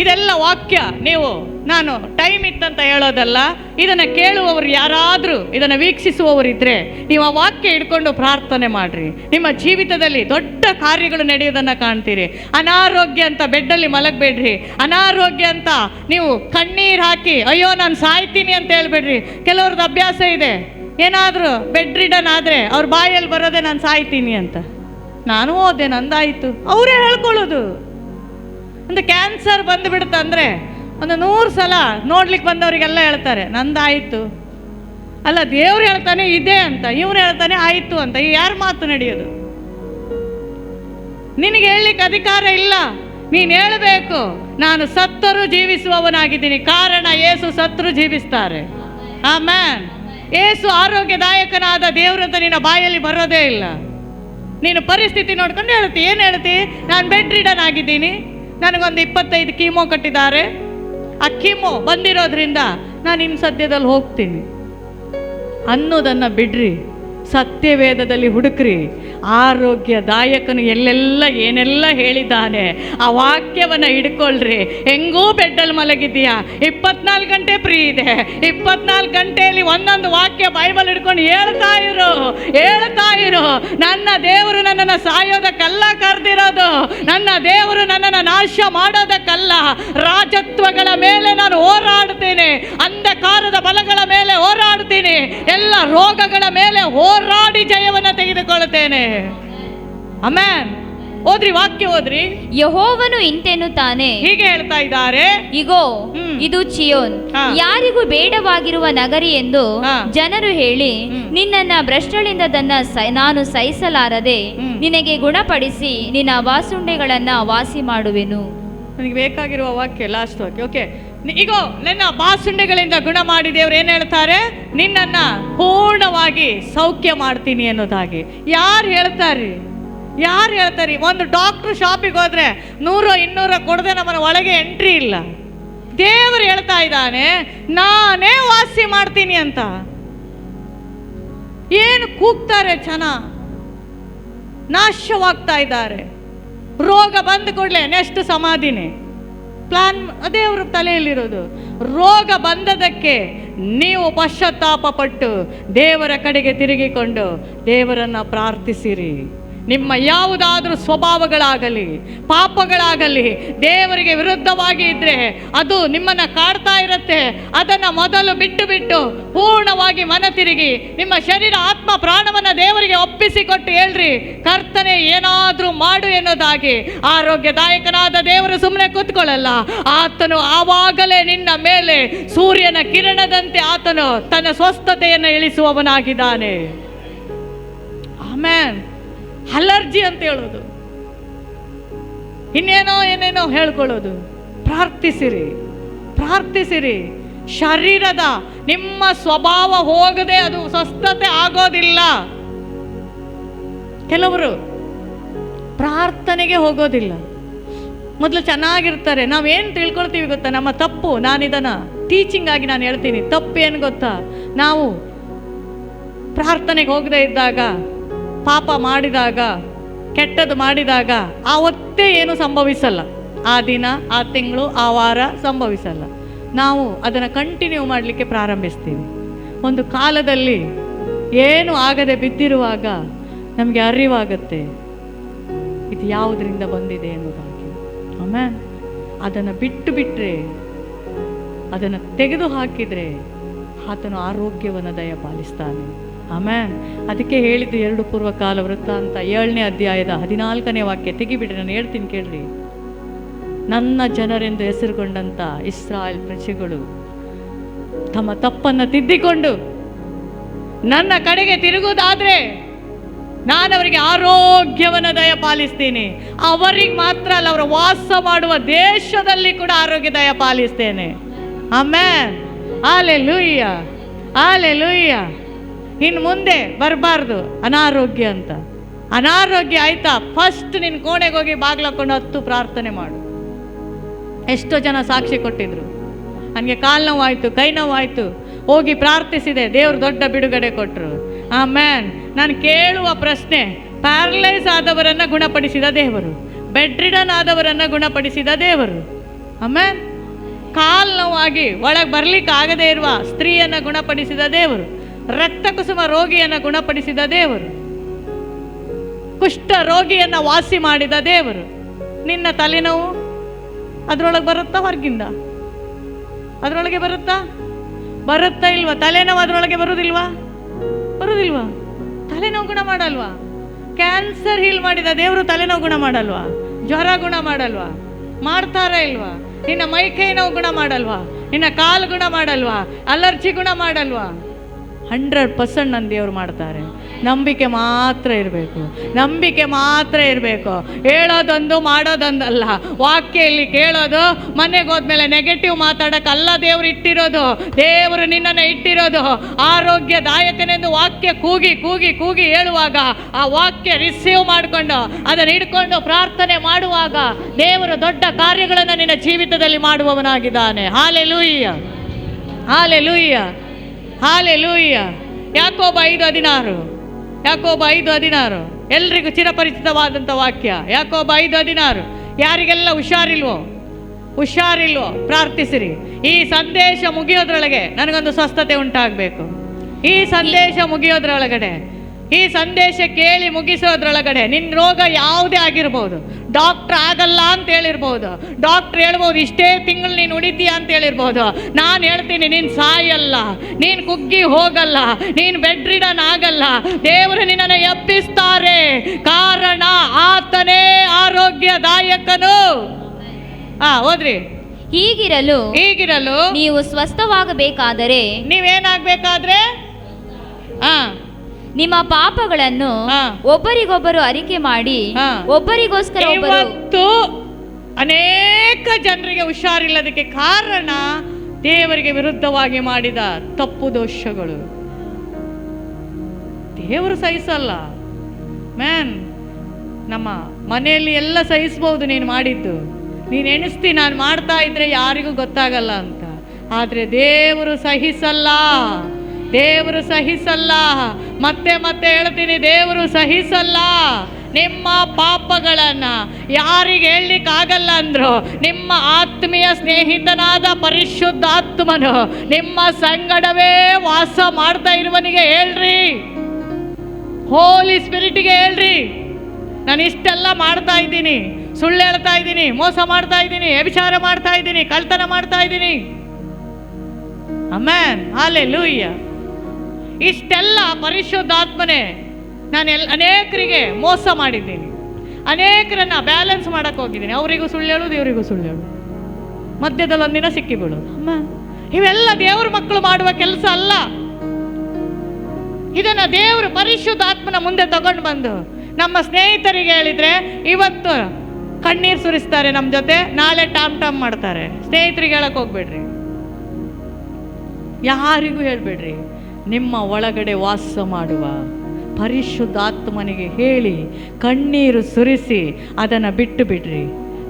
ಇದೆಲ್ಲ ವಾಕ್ಯ ನೀವು ನಾನು ಟೈಮ್ ಇತ್ತಂತ ಹೇಳೋದಲ್ಲ. ಇದನ್ನು ಕೇಳುವವರು ಯಾರಾದರೂ, ಇದನ್ನು ವೀಕ್ಷಿಸುವವರಿದ್ದರೆ ನೀವು ಆ ವಾಕ್ಯ ಹಿಡ್ಕೊಂಡು ಪ್ರಾರ್ಥನೆ ಮಾಡಿರಿ. ನಿಮ್ಮ ಜೀವಿತದಲ್ಲಿ ದೊಡ್ಡ ಕಾರ್ಯಗಳು ನಡೆಯೋದನ್ನು ಕಾಣ್ತೀರಿ. ಅನಾರೋಗ್ಯ ಅಂತ ಬೆಡ್ಡಲ್ಲಿ ಮಲಗಬೇಡ್ರಿ. ಅನಾರೋಗ್ಯ ಅಂತ ನೀವು ಕಣ್ಣೀರು ಹಾಕಿ ಅಯ್ಯೋ ನಾನು ಸಾಯ್ತೀನಿ ಅಂತ ಹೇಳ್ಬೇಡ್ರಿ. ಕೆಲವ್ರದ್ದು ಅಭ್ಯಾಸ ಇದೆ, ಏನಾದರೂ ಬೆಡ್ ರಿಡನ್ ಆದರೆ ಅವ್ರ ಬಾಯಲ್ಲಿ ಬರೋದೆ ನಾನು ಸಾಯ್ತೀನಿ ಅಂತ. ನಾನು ಹೋದೆ, ನಂದಾಯಿತು, ಅವರೇ ಹೇಳ್ಕೊಳ್ಳೋದು. ಒಂದು ಕ್ಯಾನ್ಸರ್ ಬಂದುಬಿಡುತ್ತಂದರೆ ಒಂದು 100 ಸಲ ನೋಡ್ಲಿಕ್ಕೆ ಬಂದವರಿಗೆಲ್ಲ ಹೇಳ್ತಾರೆ ನಂದಾಯಿತು. ಅಲ್ಲ, ದೇವ್ರು ಹೇಳ್ತಾನೆ ಇದೆ ಅಂತ, ಇವ್ರು ಹೇಳ್ತಾನೆ ಆಯಿತು ಅಂತ. ಯಾರ ಮಾತು ನಡೆಯೋದು? ನಿನಗೆ ಹೇಳಲಿಕ್ಕೆ ಅಧಿಕಾರ ಇಲ್ಲ. ನೀನು ಹೇಳಬೇಕು, ನಾನು ಸತ್ತರೂ ಜೀವಿಸುವವನಾಗಿದ್ದೀನಿ. ಕಾರಣ ಯೇಸು ಸತ್ತರೂ ಜೀವಿಸ್ತಾರೆ. ಆಮೆನ್. ಯೇಸು ಆರೋಗ್ಯದಾಯಕನಾದ ದೇವ್ರಂತ ನಿನ್ನ ಬಾಯಲ್ಲಿ ಬರೋದೇ ಇಲ್ಲ. ನೀನು ಪರಿಸ್ಥಿತಿ ನೋಡ್ಕೊಂಡು ಹೇಳ್ತಿ. ಏನು ಹೇಳ್ತಿ? ನಾನು ಬೆಡ್ ರಿಡನ್ ಆಗಿದ್ದೀನಿ, ನನಗೊಂದು 25 ಕೀಮೋ ಕಟ್ಟಿದ್ದಾರೆ, ಆ ಕೀಮೋ ಬಂದಿರೋದ್ರಿಂದ ನಾನು ಇನ್ನು ಸದ್ಯದಲ್ಲಿ ಹೋಗ್ತೀನಿ ಅನ್ನೋದನ್ನು ಬಿಡ್ರಿ. ಸತ್ಯವೇದದಲ್ಲಿ ಹುಡುಕ್ರಿ. ಆರೋಗ್ಯದಾಯಕನು ಎಲ್ಲೆಲ್ಲ ಏನೆಲ್ಲ ಹೇಳಿದ್ದಾನೆ ಆ ವಾಕ್ಯವನ್ನು ಹಿಡ್ಕೊಳ್ರಿ. ಹೆಂಗೂ ಬೆಡ್ಡಲ್ಲಿ ಮಲಗಿದ್ದೀಯಾ, 24 ಗಂಟೆ ಫ್ರೀ ಇದೆ. 24 ಗಂಟೆಯಲ್ಲಿ ಒಂದೊಂದು ವಾಕ್ಯ ಬೈಬಲ್ ಹಿಡ್ಕೊಂಡು ಹೇಳ್ತಾ ಇರು. ನನ್ನ ದೇವರು ನನ್ನನ್ನು ಸಾಯೋದಕ್ಕಲ್ಲ ಕರೆದಿರೋದು. ನನ್ನ ದೇವರು ನನ್ನನ್ನು ನಾಶ ಮಾಡೋದಕ್ಕಲ್ಲ. ರಾಜತ್ವಗಳ ಮೇಲೆ ನಾನು ಹೋರಾಡ್ತೀನಿ, ಅಂಧಕಾರದ ಬಲಗಳ ಮೇಲೆ ಹೋರಾಡ್ತೀನಿ, ಎಲ್ಲ ರೋಗಗಳ ಮೇಲೆ ಹೋರಾಡಿ ಜಯವನ್ನು ತೆಗೆದುಕೊಳ್ಳುತ್ತೇನೆ. ಆಮೆನ್. ಓದ್ರಿ, ವಾಕ್ಯ ಓದ್ರಿ. ಯೆಹೋವನು ಇಂತೆನ್ನುತ್ತಾನೆ, ಹೀಗೆ ಹೇಳ್ತಾ ಇದ್ದಾರೆ, ಇಗೋ ಇದು ಚಿಯೋನ್, ಯಾರಿಗೂ ಬೇಡವಾಗಿರುವ ನಗರಿ ಎಂದು ಜನರು ಹೇಳಿ ನಿನ್ನನ್ನ ಭ್ರಷ್ಟಳಿಂದದನ್ನ ನಾನು ಸಹಿಸಲಾರದೆ ನಿನಗೆ ಗುಣಪಡಿಸಿ ನಿನ್ನ ವಾಸುಂಡೆಗಳನ್ನ ವಾಸಿ ಮಾಡುವೆನು. ನನಗೆ ಬೇಕಾಗಿರುವ ವಾಕ್ಯ ಲಾಸ್ಟ್ ವಾಕ್ಯ. ಓಕೆ, ಈಗ ನನ್ನ ಬಾಸುಂಡೆಗಳಿಂದ ಗುಣ ಮಾಡಿ ದೇವ್ರು ಏನು ಹೇಳ್ತಾರೆ? ನಿನ್ನನ್ನ ಪೂರ್ಣವಾಗಿ ಸೌಖ್ಯ ಮಾಡ್ತೀನಿ ಅನ್ನೋದಾಗಿ. ಯಾರು ಹೇಳ್ತಾರೆ? ಯಾರು ಹೇಳ್ತಾರೆ? ಒಂದು ಡಾಕ್ಟರ್ ಶಾಪಿಗೆ ಹೋದ್ರೆ 100-200 ಕೊಡದೆ ನಮ್ಮನ್ನ ಒಳಗೆ ಎಂಟ್ರಿ ಇಲ್ಲ. ದೇವರು ಹೇಳ್ತಾ ಇದ್ದಾನೆ, ನಾನೇ ವಾಸಿ ಮಾಡ್ತೀನಿ ಅಂತ. ಏನು ಕೂಗ್ತಾರೆ ಜನ, ನಾಶವಾಗ್ತಾ ಇದ್ದಾರೆ. ರೋಗ ಬಂದ ಕೂಡಲೇ ನೆಕ್ಸ್ಟ್ ಸಮಾಧಿನೇ ಪ್ಲಾನ್, ಅದೇ ಅವ್ರ ತಲೆಯಲ್ಲಿರೋದು. ರೋಗ ಬಂದದಕ್ಕೆ ನೀವು ಪಶ್ಚಾತ್ತಾಪ ಪಟ್ಟು ದೇವರ ಕಡೆಗೆ ತಿರುಗಿಕೊಂಡು ದೇವರನ್ನ ಪ್ರಾರ್ಥಿಸಿರಿ. ನಿಮ್ಮ ಯಾವುದಾದ್ರೂ ಸ್ವಭಾವಗಳಾಗಲಿ ಪಾಪಗಳಾಗಲಿ ದೇವರಿಗೆ ವಿರುದ್ಧವಾಗಿ ಇದ್ರೆ ಅದು ನಿಮ್ಮನ್ನು ಕಾಡ್ತಾ ಇರುತ್ತೆ. ಅದನ್ನು ಮೊದಲು ಬಿಟ್ಟು ಪೂರ್ಣವಾಗಿ ಮನ ತಿರುಗಿ ನಿಮ್ಮ ಶರೀರ ಆತ್ಮ ಪ್ರಾಣವನ್ನು ದೇವರಿಗೆ ಒಪ್ಪಿಸಿಕೊಟ್ಟು ಹೇಳ್ರಿ, ಕರ್ತನೆ ಏನಾದರೂ ಮಾಡು ಎನ್ನುವುದಾಗಿ. ಆರೋಗ್ಯದಾಯಕನಾದ ದೇವರು ಸುಮ್ಮನೆ ಕೂತ್ಕೊಳ್ಳಲ್ಲ. ಆತನು ಆವಾಗಲೇ ನಿನ್ನ ಮೇಲೆ ಸೂರ್ಯನ ಕಿರಣದಂತೆ ಆತನು ತನ್ನ ಸ್ವಸ್ಥತೆಯನ್ನು ಇಳಿಸುವವನಾಗಿದ್ದಾನೆ. ಆಮೆನ್. ಅಲರ್ಜಿ ಅಂತ ಹೇಳೋದು, ಇನ್ನೇನೋ ಏನೇನೋ ಹೇಳ್ಕೊಳ್ಳೋದು. ಪ್ರಾರ್ಥಿಸಿರಿ. ಶರೀರದ ನಿಮ್ಮ ಸ್ವಭಾವ ಹೋಗದೆ ಅದು ಸ್ವಸ್ಥತೆ ಆಗೋದಿಲ್ಲ. ಕೆಲವರು ಪ್ರಾರ್ಥನೆಗೆ ಹೋಗೋದಿಲ್ಲ. ಮೊದಲು ಚೆನ್ನಾಗಿರ್ತಾರೆ. ನಾವೇನು ತಿಳ್ಕೊಳ್ತೀವಿ ಗೊತ್ತಾ? ನಮ್ಮ ತಪ್ಪು. ನಾನಿದನ್ನ ಟೀಚಿಂಗ್ ಆಗಿ ನಾನು ಹೇಳ್ತೀನಿ. ತಪ್ಪು ಏನು ಗೊತ್ತಾ? ನಾವು ಪ್ರಾರ್ಥನೆಗೆ ಹೋಗದೆ ಇದ್ದಾಗ, ಪಾಪ ಮಾಡಿದಾಗ, ಕೆಟ್ಟದ್ದು ಮಾಡಿದಾಗ ಆವತ್ತೇ ಏನು ಸಂಭವಿಸಲ್ಲ. ಆ ದಿನ, ಆ ತಿಂಗಳು, ಆ ವಾರ ಸಂಭವಿಸಲ್ಲ. ನಾವು ಅದನ್ನು ಕಂಟಿನ್ಯೂ ಮಾಡಲಿಕ್ಕೆ ಪ್ರಾರಂಭಿಸ್ತೀವಿ. ಒಂದು ಕಾಲದಲ್ಲಿ ಏನು ಆಗದೆ ಬಿದ್ದಿರುವಾಗ ನಮಗೆ ಅರಿವಾಗುತ್ತೆ ಇದು ಯಾವುದರಿಂದ ಬಂದಿದೆ ಅನ್ನೋದಾಗಿ. ಆಮೇಲೆ ಅದನ್ನು ಬಿಟ್ಟರೆ, ಅದನ್ನು ತೆಗೆದು ಹಾಕಿದರೆ ಆತನು ಆರೋಗ್ಯವನ್ನು ದಯಪಾಲಿಸ್ತಾನೆ. ಆಮೇನ್. ಅದಕ್ಕೆ ಹೇಳಿದ್ದು 2 ಪೂರ್ವಕಾಲ ವೃತ್ತಾಂತ 7ನೇ ಅಧ್ಯಾಯದ 14ನೇ ವಾಕ್ಯ. ತೆಗಿಬಿಟ್ರೆ ನಾನು ಹೇಳ್ತೀನಿ ಕೇಳ್ರಿ. ನನ್ನ ಜನರೆಂದು ಹೆಸರುಗೊಂಡಂತ ಇಸ್ರಾಯೇಲ್ ಪ್ರಜೆಗಳು ತಮ್ಮ ತಪ್ಪನ್ನು ತಿದ್ದಿಕೊಂಡು ನನ್ನ ಕಡೆಗೆ ತಿರುಗುವುದಾದ್ರೆ ನಾನು ಅವರಿಗೆ ಆರೋಗ್ಯವನ್ನು ದಯಪಾಲಿಸ್ತೀನಿ. ಅವರಿಗೆ ಮಾತ್ರ ಅಲ್ಲ, ಅವರ ವಾಸ ಮಾಡುವ ದೇಶದಲ್ಲಿ ಕೂಡ ಆರೋಗ್ಯ ದಯಪಾಲಿಸ್ತೇನೆ. ಆಮೆನ್. Hallelujah, hallelujah. ಇನ್ನು ಮುಂದೆ ಬರಬಾರ್ದು ಅನಾರೋಗ್ಯ ಅಂತ. ಅನಾರೋಗ್ಯ ಆಯ್ತಾ, ಫಸ್ಟ್ ನಿನ್ನ ಕೋಣೆಗೆ ಹೋಗಿ ಬಾಗ್ಲಾಕೊಂಡು 10 ಪ್ರಾರ್ಥನೆ ಮಾಡು. ಎಷ್ಟೋ ಜನ ಸಾಕ್ಷಿ ಕೊಟ್ಟಿದ್ರು, ನನಗೆ ಕಾಲು ನೋವಾಯಿತು, ಕೈ ನೋವಾಯಿತು, ಹೋಗಿ ಪ್ರಾರ್ಥಿಸಿದೆ, ದೇವರು ದೊಡ್ಡ ಬಿಡುಗಡೆ ಕೊಟ್ಟರು. ಆಮೇನ್. ನಾನು ಕೇಳುವ ಪ್ರಶ್ನೆ, ಪ್ಯಾರಲೈಸ್ ಆದವರನ್ನು ಗುಣಪಡಿಸಿದ ದೇವರು, ಬೆಡ್ ರಿಡನ್ ಆದವರನ್ನು ಗುಣಪಡಿಸಿದ ದೇವರು. ಆಮೇನ್. ಕಾಲು ನೋವಾಗಿ ಒಳಗೆ ಬರ್ಲಿಕ್ಕೆ ಆಗದೇ ಇರುವ ಸ್ತ್ರೀಯನ್ನು ಗುಣಪಡಿಸಿದ ದೇವರು, ರಕ್ತ ಕುಸುಮ ರೋಗಿಯನ್ನು ಗುಣಪಡಿಸಿದ ದೇವರು, ಕುಷ್ಠ ರೋಗಿಯನ್ನು ವಾಸಿ ಮಾಡಿದ ದೇವರು. ನಿನ್ನ ತಲೆನೋವು ಅದರೊಳಗೆ ಬರುತ್ತಾ? ಹೊರಗಿಂದ ಅದರೊಳಗೆ ಬರುತ್ತಾ ಇಲ್ವಾ? ತಲೆನೋವು ಅದರೊಳಗೆ ಬರುವುದಿಲ್ವಾ? ತಲೆನೋವು ಗುಣ ಮಾಡಲ್ವಾ? ಕ್ಯಾನ್ಸರ್ ಹೀಲ್ ಮಾಡಿದ ದೇವರು ತಲೆನೋವು ಗುಣ ಮಾಡಲ್ವಾ? ಜ್ವರ ಗುಣ ಮಾಡಲ್ವಾ? ಮಾಡ್ತಾರಾ ಇಲ್ವಾ? ನಿನ್ನ ಮೈಕೈ ನೋವು ಗುಣ ಮಾಡಲ್ವಾ? ನಿನ್ನ ಕಾಲು ಗುಣ ಮಾಡಲ್ವಾ? ಅಲರ್ಜಿ ಗುಣ ಮಾಡಲ್ವಾ? 100% ನನ್ನ ದೇವರು ಮಾಡ್ತಾರೆ. ನಂಬಿಕೆ ಮಾತ್ರ ಇರಬೇಕು. ಹೇಳೋದೊಂದು ಮಾಡೋದೊಂದಲ್ಲ. ವಾಕ್ಯ ಇಲ್ಲಿ ಕೇಳೋದು, ಮನೆಗೆ ಹೋದ್ಮೇಲೆ ನೆಗೆಟಿವ್ ಮಾತಾಡೋಕ್ಕಲ್ಲ ದೇವರು ಇಟ್ಟಿರೋದು. ದೇವರು ನಿನ್ನನ್ನು ಇಟ್ಟಿರೋದು ಆರೋಗ್ಯದಾಯಕನೆಂದು ವಾಕ್ಯ ಕೂಗಿ ಹೇಳುವಾಗ ಆ ವಾಕ್ಯ ರಿಸೀವ್ ಮಾಡಿಕೊಂಡು ಅದನ್ನು ಹಿಡ್ಕೊಂಡು ಪ್ರಾರ್ಥನೆ ಮಾಡುವಾಗ ದೇವರು ದೊಡ್ಡ ಕಾರ್ಯಗಳನ್ನು ನಿನ್ನ ಜೀವಿತದಲ್ಲಿ ಮಾಡುವವನಾಗಿದ್ದಾನೆ. Hallelujah, hallelujah, hallelujah. ಯಾಕೋಬ 5:16 ಎಲ್ರಿಗೂ ಚಿರಪರಿಚಿತವಾದಂಥ ವಾಕ್ಯ. ಯಾಕೋಬ 5:16. ಯಾರಿಗೆಲ್ಲ ಹುಷಾರಿಲ್ವೋ ಪ್ರಾರ್ಥಿಸಿರಿ. ಈ ಸಂದೇಶ ಮುಗಿಯೋದ್ರೊಳಗೆ ನನಗೊಂದು ಸ್ವಸ್ಥತೆ ಉಂಟಾಗಬೇಕು. ಈ ಸಂದೇಶ ಮುಗಿಯೋದ್ರೊಳಗಡೆ, ಈ ಸಂದೇಶ ಕೇಳಿ ಮುಗಿಸೋದ್ರೊಳಗಡೆ ನಿನ್ನ ರೋಗ ಯಾವುದೇ ಆಗಿರ್ಬೋದು. ಡಾಕ್ಟ್ರ್ ಆಗಲ್ಲ ಅಂತ ಹೇಳಿರ್ಬೋದು, ಡಾಕ್ಟ್ರ್ ಹೇಳ್ಬೋದು ಇಷ್ಟೇ ತಿಂಗಳು ನೀನು ಉಳಿತೀಯ ಅಂತ ಹೇಳಿರ್ಬೋದು. ನಾನು ಹೇಳ್ತೀನಿ, ನೀನು ಸಾಯಲ್ಲ, ನೀನು ಕುಗ್ಗಿ ಹೋಗಲ್ಲ, ನೀನು ಬೆಡ್ ರಿಡನ್ ಆಗಲ್ಲ. ದೇವರು ನಿನ್ನನ್ನು ಎಬ್ಬಿಸ್ತಾರೆ. ಕಾರಣ ಆತನೇ ಆರೋಗ್ಯದಾಯಕನು. ಓದ್ರಿ. ಹೀಗಿರಲು ನೀವು ಸ್ವಸ್ಥವಾಗಬೇಕಾದರೆ ನೀವೇನಾಗಬೇಕಾದ್ರೆ ನಿಮ್ಮ ಪಾಪಗಳನ್ನು ಒಬ್ಬರಿಗೊಬ್ಬರು ಅರಿಕೆ ಮಾಡಿ ಒಬ್ಬರಿಗೋಸ್ಕರ ಒಬ್ಬರು. ಇವತ್ತು ಅನೇಕ ಜನರಿಗೆ ಹುಷಾರಿಲ್ಲದಕ್ಕೆ ಕಾರಣ ದೇವರಿಗೆ ವಿರುದ್ಧವಾಗಿ ಮಾಡಿದ ತಪ್ಪು ದೋಷಗಳು. ದೇವರು ಸಹಿಸಲ್ಲ ಮ್ಯಾನ್. ನಮ್ಮ ಮನೆಯಲ್ಲಿ ಎಲ್ಲ ಸಹಿಸ್ಬೋದು ನೀನು ಮಾಡಿದ್ದು, ನೀನು ಎಣಿಸ್ತಿ ನಾನು ಮಾಡ್ತಾ ಇದ್ರೆ ಯಾರಿಗೂ ಗೊತ್ತಾಗಲ್ಲ ಅಂತ. ಆದರೆ ದೇವರು ಸಹಿಸಲ್ಲ, ದೇವರು ಸಹಿಸಲ್ಲ. ಮತ್ತೆ ಮತ್ತೆ ಹೇಳ್ತೀನಿ, ದೇವರು ಸಹಿಸಲ್ಲ. ನಿಮ್ಮ ಪಾಪಗಳನ್ನು ಯಾರಿಗೆ ಹೇಳಲಿಕ್ಕಾಗಲ್ಲ ಅಂದ್ರು ನಿಮ್ಮ ಆತ್ಮೀಯ ಸ್ನೇಹಿತನಾದ ಪರಿಶುದ್ಧಾತ್ಮನು ನಿಮ್ಮ ಸಂಗಡವೇ ವಾಸ ಮಾಡ್ತಾ ಇರುವನಿಗೆ ಹೇಳ್ರಿ, ಹೋಲಿ ಸ್ಪಿರಿಟ್ಗೆ ಹೇಳ್ರಿ, ನಾನು ಇಷ್ಟೆಲ್ಲ ಮಾಡ್ತಾ ಇದ್ದೀನಿ, ಸುಳ್ಳು ಹೇಳ್ತಾ ಇದ್ದೀನಿ, ಮೋಸ ಮಾಡ್ತಾ ಇದ್ದೀನಿ, ವ್ಯಭಿಚಾರ ಮಾಡ್ತಾ ಇದ್ದೀನಿ, ಕಳ್ತನ ಮಾಡ್ತಾ ಇದ್ದೀನಿ. Amen, hallelujah. ಇಷ್ಟೆಲ್ಲ ಪರಿಶುದ್ಧಾತ್ಮನೇ, ನಾನು ಅನೇಕರಿಗೆ ಮೋಸ ಮಾಡಿದ್ದೀನಿ, ಅನೇಕರನ್ನ ಬ್ಯಾಲೆನ್ಸ್ ಮಾಡಕ್ಕೆ ಹೋಗಿದ್ದೀನಿ. ಅವರಿಗೂ ಸುಳ್ಳು ಹೇಳೋದು, ಇವರಿಗೂ ಸುಳ್ಳು ಹೇಳೋದು, ಮಧ್ಯದಲ್ಲಿ ಒಂದಿನ ಸಿಕ್ಕಿಬಿಡೋದು. ಅಮ್ಮ, ಇವೆಲ್ಲ ದೇವ್ರ ಮಕ್ಕಳು ಮಾಡುವ ಕೆಲಸ ಅಲ್ಲ. ಇದನ್ನ ದೇವರು ಪರಿಶುದ್ಧಾತ್ಮನ ಮುಂದೆ ತಗೊಂಡು ಬಂದು ನಮ್ಮ ಸ್ನೇಹಿತರಿಗೆ ಹೇಳಿದ್ರೆ ಇವತ್ತು ಕಣ್ಣೀರು ಸುರಿಸ್ತಾರೆ ನಮ್ಮ ಜೊತೆ, ನಾಳೆ ಟಾಮ್ ಟಾಮ್ ಮಾಡ್ತಾರೆ. ಸ್ನೇಹಿತರಿಗೆ ಹೇಳಕ್ ಹೋಗ್ಬೇಡ್ರಿ, ಯಾರಿಗೂ ಹೇಳ್ಬೇಡ್ರಿ. ನಿಮ್ಮ ಒಳಗಡೆ ವಾಸ ಮಾಡುವ ಪರಿಶುದ್ಧಾತ್ಮನಿಗೆ ಹೇಳಿ ಕಣ್ಣೀರು ಸುರಿಸಿ ಅದನ್ನು ಬಿಟ್ಟು ಬಿಡ್ರಿ.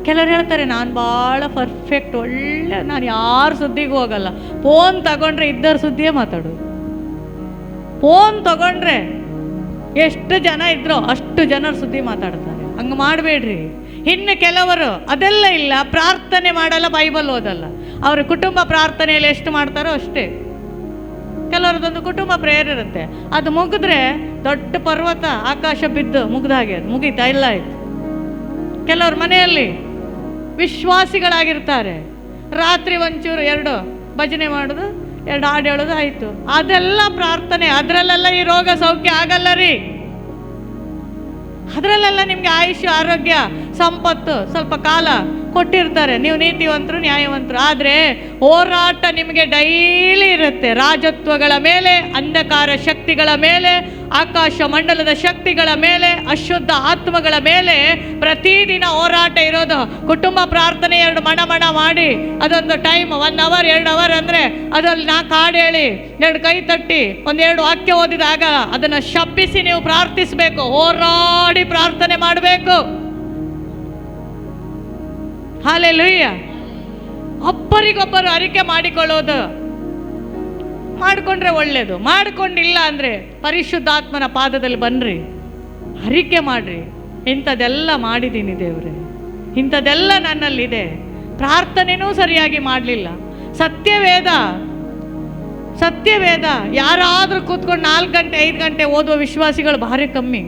ಕೆಲವರು ಹೇಳ್ತಾರೆ ನಾನು ಭಾಳ ಪರ್ಫೆಕ್ಟ್, ಒಳ್ಳೆ, ನಾನು ಯಾರ ಸುದ್ದಿಗೂ ಹೋಗಲ್ಲ. ಫೋನ್ ತಗೊಂಡ್ರೆ ಇದ್ದರ ಸುದ್ದಿಯೇ ಮಾತಾಡೋದು. ಫೋನ್ ತಗೊಂಡ್ರೆ ಎಷ್ಟು ಜನ ಇದ್ರೋ ಅಷ್ಟು ಜನರ ಸುದ್ದಿ ಮಾತಾಡ್ತಾರೆ. ಹಂಗೆ ಮಾಡಬೇಡ್ರಿ. ಇನ್ನು ಕೆಲವರು ಅದೆಲ್ಲ ಇಲ್ಲ, ಪ್ರಾರ್ಥನೆ ಮಾಡಲ್ಲ, ಬೈಬಲ್ ಓದಲ್ಲ. ಅವ್ರ ಕುಟುಂಬ ಪ್ರಾರ್ಥನೆಯಲ್ಲಿ ಎಷ್ಟು ಮಾಡ್ತಾರೋ ಅಷ್ಟೇ. ಕೆಲವರದೊಂದು ಕುಟುಂಬ ಪ್ರೇಯರ್ ಇರುತ್ತೆ, ಅದು ಮುಗಿದ್ರೆ ದೊಡ್ಡ ಪರ್ವತ ಆಕಾಶ ಬಿದ್ದು ಮುಗ್ದಾಗೆ, ಅದು ಮುಗೀತಾ ಇಲ್ಲ ಆಯ್ತು. ಕೆಲವ್ರ ಮನೆಯಲ್ಲಿ ವಿಶ್ವಾಸಿಗಳಾಗಿರ್ತಾರೆ, ರಾತ್ರಿ ಒಂಚೂರು 2 ಭಜನೆ ಮಾಡೋದು, 2 ಹಾಡು ಹೇಳೋದು ಆಯಿತು. ಅದೆಲ್ಲ ಪ್ರಾರ್ಥನೆ, ಅದರಲ್ಲೆಲ್ಲ ಈ ರೋಗ ಸೌಖ್ಯ ಆಗಲ್ಲ ರೀ. ಅದರಲ್ಲೆಲ್ಲ ನಿಮಗೆ ಆಯುಷ್ಯ, ಆರೋಗ್ಯ, ಸಂಪತ್ತು ಸ್ವಲ್ಪ ಕಾಲ ಕೊಟ್ಟಿರ್ತಾರೆ. ನೀವು ನೀತಿವಂತರು, ನ್ಯಾಯವಂತರು. ಆದರೆ ಹೋರಾಟ ನಿಮಗೆ ಡೈಲಿ ಇರುತ್ತೆ. ರಾಜತ್ವಗಳ ಮೇಲೆ, ಅಂಧಕಾರ ಶಕ್ತಿಗಳ ಮೇಲೆ, ಆಕಾಶ ಮಂಡಲದ ಶಕ್ತಿಗಳ ಮೇಲೆ, ಅಶುದ್ಧ ಆತ್ಮಗಳ ಮೇಲೆ ಪ್ರತಿದಿನ ಹೋರಾಟ ಇರೋದು. ಕುಟುಂಬ ಪ್ರಾರ್ಥನೆ 2 ಮಣ ಮಾಡಿ ಅದೊಂದು ಟೈಮ್ 1 ಅವರ್ 2 ಅವರ್ ಅಂದರೆ ಅದ್ರಲ್ಲಿ 4 ಹಾಡು ಹೇಳಿ 2 ಕೈ ತಟ್ಟಿ 1-2 ವಾಕ್ಯ ಓದಿದಾಗ ಅದನ್ನು ಶಬ್ಬಿಸಿ ನೀವು ಪ್ರಾರ್ಥಿಸಬೇಕು. ಹೋರಾಡಿ ಪ್ರಾರ್ಥನೆ ಮಾಡಬೇಕು. ಹಲ್ಲೆಲೂಯಾ. ಒಬ್ಬರಿಗೊಬ್ಬರು ಅರಿಕೆ ಮಾಡಿಕೊಳ್ಳೋದು ಮಾಡಿಕೊಂಡ್ರೆ ಒಳ್ಳೇದು. ಮಾಡಿಕೊಂಡಿಲ್ಲ ಅಂದರೆ ಪರಿಶುದ್ಧಾತ್ಮನ ಪಾದದಲ್ಲಿ ಬನ್ನಿರಿ, ಅರಿಕೆ ಮಾಡ್ರಿ. ಇಂಥದ್ದೆಲ್ಲ ಮಾಡಿದ್ದೀನಿ ದೇವ್ರೆ, ಇಂಥದ್ದೆಲ್ಲ ನನ್ನಲ್ಲಿದೆ. ಪ್ರಾರ್ಥನೆನೂ ಸರಿಯಾಗಿ ಮಾಡಲಿಲ್ಲ. ಸತ್ಯವೇದ ಯಾರಾದರೂ ಕೂತ್ಕೊಂಡು 4 ಗಂಟೆ 5 ಗಂಟೆ ಓದುವ ವಿಶ್ವಾಸಿಗಳು ಭಾರಿ ಕಮ್ಮಿ.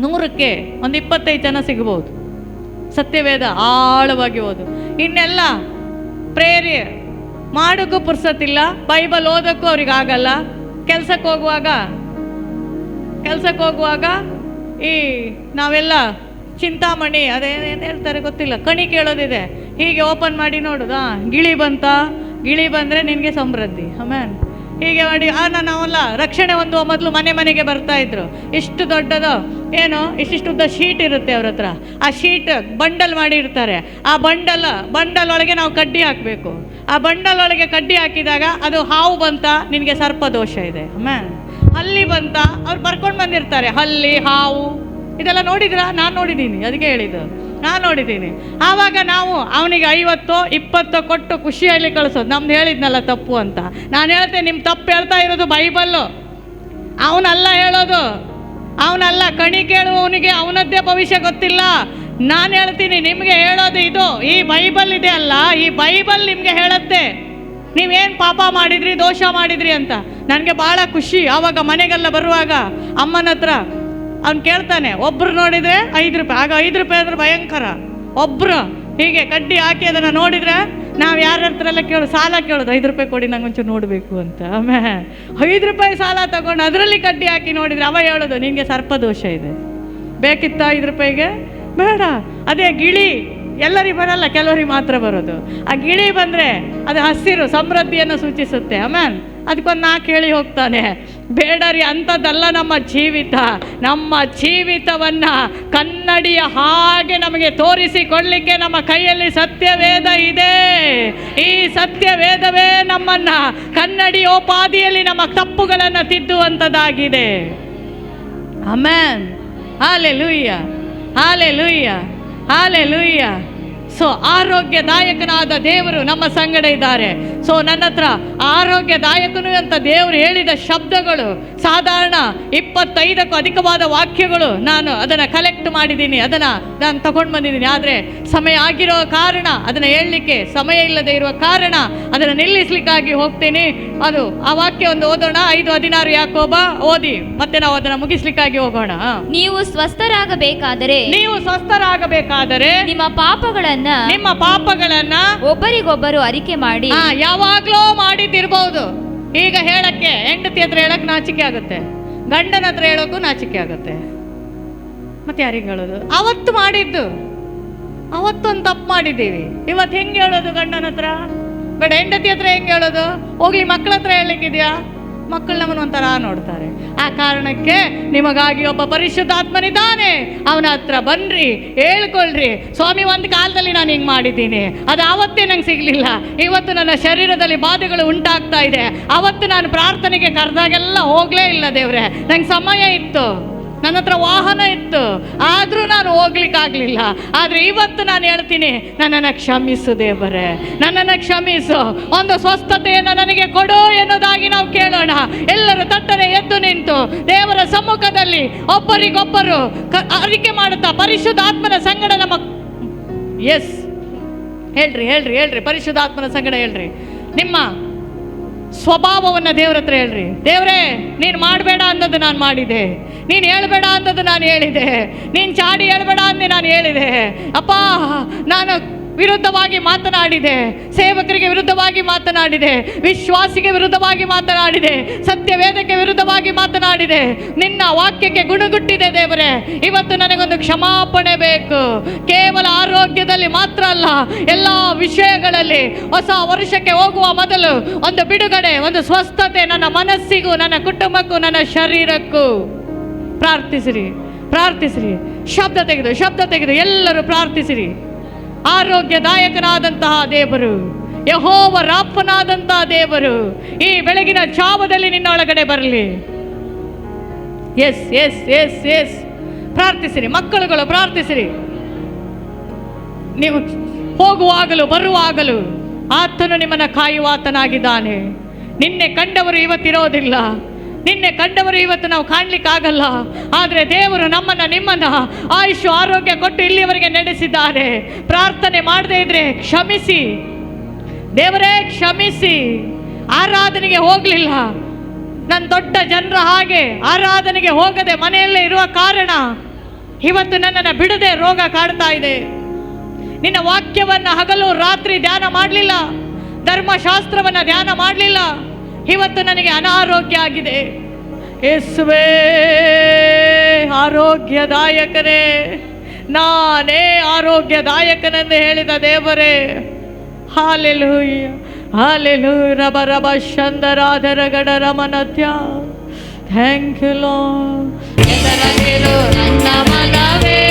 100ಕ್ಕೆ ಒಂದು 25 ಜನ ಸಿಗ್ಬೋದು ಸತ್ಯವೇದ ಆಳವಾಗಿ ಓದು. ಇನ್ನೆಲ್ಲ ಪ್ರೇಯರ್ ಮಾಡೋಕ್ಕೂ ಪುರ್ಸತ್ತಿಲ್ಲ, ಬೈಬಲ್ ಓದೋಕ್ಕೂ ಅವ್ರಿಗೆ ಆಗಲ್ಲ. ಕೆಲ್ಸಕ್ಕೆ ಹೋಗುವಾಗ ಈ ನಾವೆಲ್ಲ ಚಿಂತಾಮಣಿ ಅದೇನೇನು ಹೇಳ್ತಾರೆ ಗೊತ್ತಿಲ್ಲ, ಕಣಿ ಕೇಳೋದಿದೆ, ಹೀಗೆ ಓಪನ್ ಮಾಡಿ ನೋಡೋದು, ಗಿಳಿ ಬಂದರೆ ನಿನಗೆ ಸಮೃದ್ಧಿ. ಆಮೇಲೆ ಹೀಗೆ ಮಾಡಿ ನಾವೆಲ್ಲ ರಕ್ಷಣೆ ಹೊಂದುವ ಮೊದಲು ಮನೆಗೆ ಬರ್ತಾ ಇದ್ರು. ಇಷ್ಟು ದೊಡ್ಡದು ಏನು ಇಷ್ಟಿಷ್ಟುದ್ದ ಶೀಟ್ ಇರುತ್ತೆ ಅವ್ರ ಹತ್ರ. ಆ ಶೀಟ್ ಬಂಡಲ್ ಮಾಡಿ ಇರ್ತಾರೆ. ಆ ಬಂಡಲ್ ಒಳಗೆ ನಾವು ಕಡ್ಡಿ ಹಾಕಬೇಕು. ಆ ಬಂಡಲ್ ಒಳಗೆ ಕಡ್ಡಿ ಹಾಕಿದಾಗ ಅದು ಹಾವು ಬಂತ, ನಿನಗೆ ಸರ್ಪದೋಷ ಇದೆ. ಆಮೇಲೆ ಹಲ್ಲಿ ಬಂತ, ಅವ್ರು ಬರ್ಕೊಂಡು ಬಂದಿರ್ತಾರೆ. ಹಲ್ಲಿ, ಹಾವು ಇದೆಲ್ಲ ನೋಡಿದ್ರಾ? ನಾನು ನೋಡಿದ್ದೀನಿ, ಅದಕ್ಕೆ ಹೇಳಿದ್ದು, ನಾನು ನೋಡಿದ್ದೀನಿ. ಆವಾಗ ನಾವು ಅವನಿಗೆ 50-20 ಕೊಟ್ಟು ಖುಷಿಯಲ್ಲಿ ಕಳಿಸೋದು. ನಮ್ದು ಹೇಳಿದ್ನಲ್ಲ ತಪ್ಪು ಅಂತ. ನಾನು ಹೇಳ್ತೇನೆ, ನಿಮ್ಮ ತಪ್ಪು ಹೇಳ್ತಾ ಇರೋದು ಬೈಬಲ್ಲು, ಅವನಲ್ಲ ಹೇಳೋದು, ಅವನಲ್ಲ. ಕಣಿ ಕೇಳುವವನಿಗೆ ಅವನದ್ದೇ ಭವಿಷ್ಯ ಗೊತ್ತಿಲ್ಲ. ನಾನು ಹೇಳ್ತೀನಿ, ನಿಮಗೆ ಹೇಳೋದು ಇದು. ಈ ಬೈಬಲ್ ಇದೆ ಅಲ್ಲ, ಈ ಬೈಬಲ್ ನಿಮಗೆ ಹೇಳುತ್ತೆ ನೀವೇನು ಪಾಪ ಮಾಡಿದ್ರಿ, ದೋಷ ಮಾಡಿದ್ರಿ ಅಂತ. ನನಗೆ ಭಾಳ ಖುಷಿ. ಆವಾಗ ಮನೆಗೆಲ್ಲ ಬರುವಾಗ ಅಮ್ಮನ ಹತ್ರ ಅವ್ನು ಕೇಳ್ತಾನೆ, ಒಬ್ರು ನೋಡಿದರೆ 5 ರೂಪಾಯಿ. ಆಗ 5 ರೂಪಾಯಿ ಅಂದ್ರೆ ಭಯಂಕರ. ಒಬ್ಬರು ಹೀಗೆ ಕಡ್ಡಿ ಹಾಕಿ ಅದನ್ನು ನೋಡಿದರೆ ನಾವು ಯಾರ ಹತ್ರ ಎಲ್ಲ ಸಾಲ ಕೇಳೋದು, 5 ರೂಪಾಯಿ ಕೊಡಿ ನಂಗೆ ಒಂಚೂರು ನೋಡಬೇಕು ಅಂತ. ಆಮೇಲೆ 5 ರೂಪಾಯಿ ಸಾಲ ತಗೊಂಡು ಅದರಲ್ಲಿ ಕಡ್ಡಿ ಹಾಕಿ ನೋಡಿದರೆ ಅವ ಹೇಳೋದು, ನಿನಗೆ ಸರ್ಪದೋಷ ಇದೆ, ಬೇಕಿತ್ತ 5 ರೂಪಾಯಿಗೆ ಬೇಡ. ಅದೇ ಗಿಳಿ ಎಲ್ಲರಿಗೆ ಬರಲ್ಲ, ಕೆಲವರಿಗೆ ಮಾತ್ರ ಬರೋದು. ಆ ಗಿಳಿ ಬಂದರೆ ಅದು ಹಸಿರು ಸಮೃದ್ಧಿಯನ್ನು ಸೂಚಿಸುತ್ತೆ. ಆಮೇಲೆ ಅದಕ್ಕೊಂದು ನಾ ಕೇಳಿ ಹೋಗ್ತಾನೆ. ಬೇಡ ರೀ, ಅಂಥದ್ದಲ್ಲ ನಮ್ಮ ಜೀವಿತ. ನಮ್ಮ ಜೀವಿತವನ್ನು ಕನ್ನಡಿಯ ಹಾಗೆ ನಮಗೆ ತೋರಿಸಿಕೊಳ್ಳಲಿಕ್ಕೆ ನಮ್ಮ ಕೈಯಲ್ಲಿ ಸತ್ಯವೇದ ಇದೆ. ಈ ಸತ್ಯವೇದವೇ ನಮ್ಮನ್ನು ಕನ್ನಡಿಯೋಪಾದಿಯಲ್ಲಿ ನಮ್ಮ ತಪ್ಪುಗಳನ್ನು ತಿದ್ದುವಂಥದ್ದಾಗಿದೆ. Amen. Hallelujah, hallelujah, hallelujah. So ಆರೋಗ್ಯದಾಯಕನಾದ ದೇವರು ನಮ್ಮ ಸಂಗಡ ಇದ್ದಾರೆ. ಸೊ ನನ್ನ ಹತ್ರ ಆರೋಗ್ಯದಾಯಕನು ಅಂತ ದೇವರು ಹೇಳಿದ ಶಬ್ದಗಳು ಸಾಧಾರಣ 25ಕ್ಕೂ ಅಧಿಕವಾದ ವಾಕ್ಯಗಳು ನಾನು ಅದನ್ನು ಕಲೆಕ್ಟ್ ಮಾಡಿದ್ದೀನಿ, ಅದನ್ನು ನಾನು ತಗೊಂಡು ಬಂದಿದ್ದೀನಿ. ಆದರೆ ಸಮಯ ಆಗಿರೋ ಕಾರಣ, ಅದನ್ನು ಹೇಳಲಿಕ್ಕೆ ಸಮಯ ಇಲ್ಲದೆ ಇರುವ ಕಾರಣ ಅದನ್ನು ನಿಲ್ಲಿಸಲಿಕ್ಕಾಗಿ ಹೋಗ್ತೀನಿ. ಅದು ಆ ವಾಕ್ಯ ಒಂದು ಓದೋಣ. 5:16 ಯಾಕೋಬ ಓದಿ ಮತ್ತೆ ನಾವು ಅದನ್ನು ಮುಗಿಸ್ಲಿಕ್ಕಾಗಿ ಹೋಗೋಣ. ನೀವು ಸ್ವಸ್ಥರಾಗಬೇಕಾದರೆ ನಿಮ್ಮ ಪಾಪಗಳನ್ನ ಒಬ್ಬರಿಗೊಬ್ಬರು ಅರಿಕೆ ಮಾಡಿ. ಯಾವಾಗ್ಲೋ ಮಾಡಿದ್ದಿರ್ಬಹುದು. ಈಗ ಹೇಳಕ್ಕೆ ಹೆಂಡತಿ ಹತ್ರ ಹೇಳಕ್ ನಾಚಿಕೆ ಆಗುತ್ತೆ, ಗಂಡನ ಹತ್ರ ಹೇಳೋಕ್ಕೂ ನಾಚಿಕೆ ಆಗುತ್ತೆ. ಮತ್ತೆ ಯಾರಿಗೆ ಹೇಳೋದು? ಅವತ್ತು ಮಾಡಿದ್ದು, ಅವತ್ತೊಂದು ತಪ್ಪು ಮಾಡಿದ್ದೀವಿ, ಇವತ್ತು ಹೆಂಗೆ ಹೇಳೋದು ಗಂಡನ ಹತ್ರ? ಬೇಡ, ಹೆಂಡತಿ ಹತ್ರ ಹೆಂಗೆ ಹೇಳೋದು? ಹೋಗ್ಲಿ, ಮಕ್ಕಳ ಹತ್ರ ಹೇಳಲಿಕ್ಕಿದ್ಯಾ? ಮಕ್ಕಳು ನಮ್ಮನ್ನು ಒಂಥರ ನೋಡ್ತಾರೆ. ಆ ಕಾರಣಕ್ಕೆ ನಿಮಗಾಗಿ ಒಬ್ಬ ಪರಿಶುದ್ಧಾತ್ಮನಿದ್ದಾನೆ, ಅವನ ಹತ್ರ ಬನ್ರಿ, ಹೇಳ್ಕೊಳ್ರಿ. ಸ್ವಾಮಿ, ಒಂದು ಕಾಲದಲ್ಲಿ ನಾನು ಹಿಂಗೆ ಮಾಡಿದ್ದೀನಿ, ಅದು ಆವತ್ತೇ ನಂಗೆ ಸಿಗಲಿಲ್ಲ, ಇವತ್ತು ನನ್ನ ಶರೀರದಲ್ಲಿ ಬಾಧೆಗಳು ಉಂಟಾಗ್ತಾ ಇದೆ. ಅವತ್ತು ನಾನು ಪ್ರಾರ್ಥನೆಗೆ ಕರೆದಾಗೆಲ್ಲ ಹೋಗಲೇ ಇಲ್ಲ ದೇವ್ರೆ, ನಂಗೆ ಸಮಯ ಇತ್ತು, ನನ್ನ ಹತ್ರ ವಾಹನ ಇತ್ತು, ಆದರೂ ನಾನು ಹೋಗ್ಲಿಕ್ಕಾಗಲಿಲ್ಲ. ಆದರೆ ಇವತ್ತು ನಾನು ಹೇಳ್ತೀನಿ, ನನ್ನನ್ನು ಕ್ಷಮಿಸು ದೇವರೇ, ನನ್ನನ್ನು ಕ್ಷಮಿಸು, ಒಂದು ಸ್ವಸ್ಥತೆಯನ್ನು ನನಗೆ ಕೊಡು ಎನ್ನುವುದಾಗಿ ನಾವು ಕೇಳೋಣ. ಎಲ್ಲರೂ ತಟ್ಟನೆ ಎದ್ದು ನಿಂತು ದೇವರ ಸಮ್ಮುಖದಲ್ಲಿ ಒಬ್ಬರಿಗೊಬ್ಬರು ಅರಿಕೆ ಮಾಡುತ್ತಾ ಪರಿಶುದ್ಧಾತ್ಮನ ಸಂಗಡ ನಮ್ಮ ಎಸ್ ಹೇಳ್ರಿ ಹೇಳ್ರಿ ಹೇಳ್ರಿ ಪರಿಶುದ್ಧಾತ್ಮನ ಸಂಗಡ ಹೇಳ್ರಿ. ನಿಮ್ಮ ಸ್ವಭಾವವನ್ನು ದೇವ್ರ ಹತ್ರ ಹೇಳ್ರಿ. ದೇವ್ರೇ, ನೀನು ಮಾಡಬೇಡ ಅಂದದ್ದು ನಾನು ಮಾಡಿದೆ, ನೀನು ಹೇಳ್ಬೇಡ ಅಂದದ್ದು ನಾನು ಹೇಳಿದೆ, ನೀನು ಚಾಡಿ ಹೇಳ್ಬೇಡ ಅಂದೆ ನಾನು ಹೇಳಿದೆ. ಅಪ್ಪ, ನಾನು ವಿರುದ್ಧವಾಗಿ ಮಾತನಾಡಿದೆ, ಸೇವಕರಿಗೆ ವಿರುದ್ಧವಾಗಿ ಮಾತನಾಡಿದೆ, ವಿಶ್ವಾಸಿಗೆ ವಿರುದ್ಧವಾಗಿ ಮಾತನಾಡಿದೆ, ಸತ್ಯವೇದಕ್ಕೆ ವಿರುದ್ಧವಾಗಿ ಮಾತನಾಡಿದೆ, ನಿನ್ನ ವಾಕ್ಯಕ್ಕೆ ಗುಣಗುಟ್ಟಿದೆ ದೇವರೇ. ಇವತ್ತು ನನಗೊಂದು ಕ್ಷಮಾಪಣೆ ಬೇಕು. ಕೇವಲ ಆರೋಗ್ಯದಲ್ಲಿ ಮಾತ್ರ ಅಲ್ಲ, ಎಲ್ಲ ವಿಷಯಗಳಲ್ಲಿ ಹೊಸ ವರ್ಷಕ್ಕೆ ಹೋಗುವ ಮೊದಲು ಒಂದು ಬಿಡುಗಡೆ, ಒಂದು ಸ್ವಸ್ಥತೆ ನನ್ನ ಮನಸ್ಸಿಗೂ, ನನ್ನ ಕುಟುಂಬಕ್ಕೂ, ನನ್ನ ಶರೀರಕ್ಕೂ. ಪ್ರಾರ್ಥಿಸಿರಿ, ಪ್ರಾರ್ಥಿಸಿರಿ. ಶಬ್ದ ತೆಗೆದು ಎಲ್ಲರೂ ಪ್ರಾರ್ಥಿಸಿರಿ. ಆರೋಗ್ಯದಾಯಕನಾದಂತಹ ದೇವರು, ಯೆಹೋವ ರಾಫನಾದಂತಹ ದೇವರು ಈ ಬೆಳಗಿನ ಜಾವದಲ್ಲಿ ನಿನ್ನೊಳಗಡೆ ಬರಲಿ. ಎಸ್ ಎಸ್ ಎಸ್ ಎಸ್ ಪ್ರಾರ್ಥಿಸಿರಿ ಮಕ್ಕಳುಗಳು, ಪ್ರಾರ್ಥಿಸಿರಿ. ನೀವು ಹೋಗುವಾಗಲೂ ಬರುವಾಗಲೂ ಆತನು ನಿಮ್ಮನ್ನು ಕಾಯುವಾತನಾಗಿದ್ದಾನೆ. ನಿನ್ನೆ ಕಂಡವರು ಇವತ್ತಿರೋದಿಲ್ಲ, ನಿನ್ನೆ ಕಂಡವರು ಇವತ್ತು ನಾವು ಕಾಣಲಿಕ್ಕಾಗಲ್ಲ. ಆದರೆ ದೇವರು ನಮ್ಮನ್ನು, ನಿಮ್ಮನ್ನು ಆಯುಷ್ ಆರೋಗ್ಯ ಕೊಟ್ಟು ಇಲ್ಲಿಯವರೆಗೆ ನಡೆಸಿದ್ದಾರೆ. ಪ್ರಾರ್ಥನೆ ಮಾಡದೇ ಇದ್ರೆ ಕ್ಷಮಿಸಿ ದೇವರೇ, ಕ್ಷಮಿಸಿ. ಆರಾಧನೆಗೆ ಹೋಗಲಿಲ್ಲ, ನನ್ನ ದೊಡ್ಡ ಜನರ ಹಾಗೆ ಆರಾಧನೆಗೆ ಹೋಗದೆ ಮನೆಯಲ್ಲೇ ಇರುವ ಕಾರಣ ಇವತ್ತು ನನ್ನನ್ನು ಬಿಡದೆ ರೋಗ ಕಾಡ್ತಾ ಇದೆ. ನಿನ್ನ ವಾಕ್ಯವನ್ನು ಹಗಲು ರಾತ್ರಿ ಧ್ಯಾನ ಮಾಡಲಿಲ್ಲ, ಧರ್ಮಶಾಸ್ತ್ರವನ್ನು ಧ್ಯಾನ ಮಾಡಲಿಲ್ಲ, ಇವತ್ತು ನನಗೆ ಅನಾರೋಗ್ಯ ಆಗಿದೆ. ಯೇಸುವೇ, ಆರೋಗ್ಯದಾಯಕನೇ, ನಾನೇ ಆರೋಗ್ಯದಾಯಕನೆಂದು ಹೇಳಿದ ದೇವರೇ, ಹಾಲೆಲೂಯ ಹಾಲೆಲೂಯ. ರಬ ರಬ ಶಂದರಾಧರ ಗಡ ರಮನತ್ಯ. Thank you lord. ನನ್ನ ಮನವೇ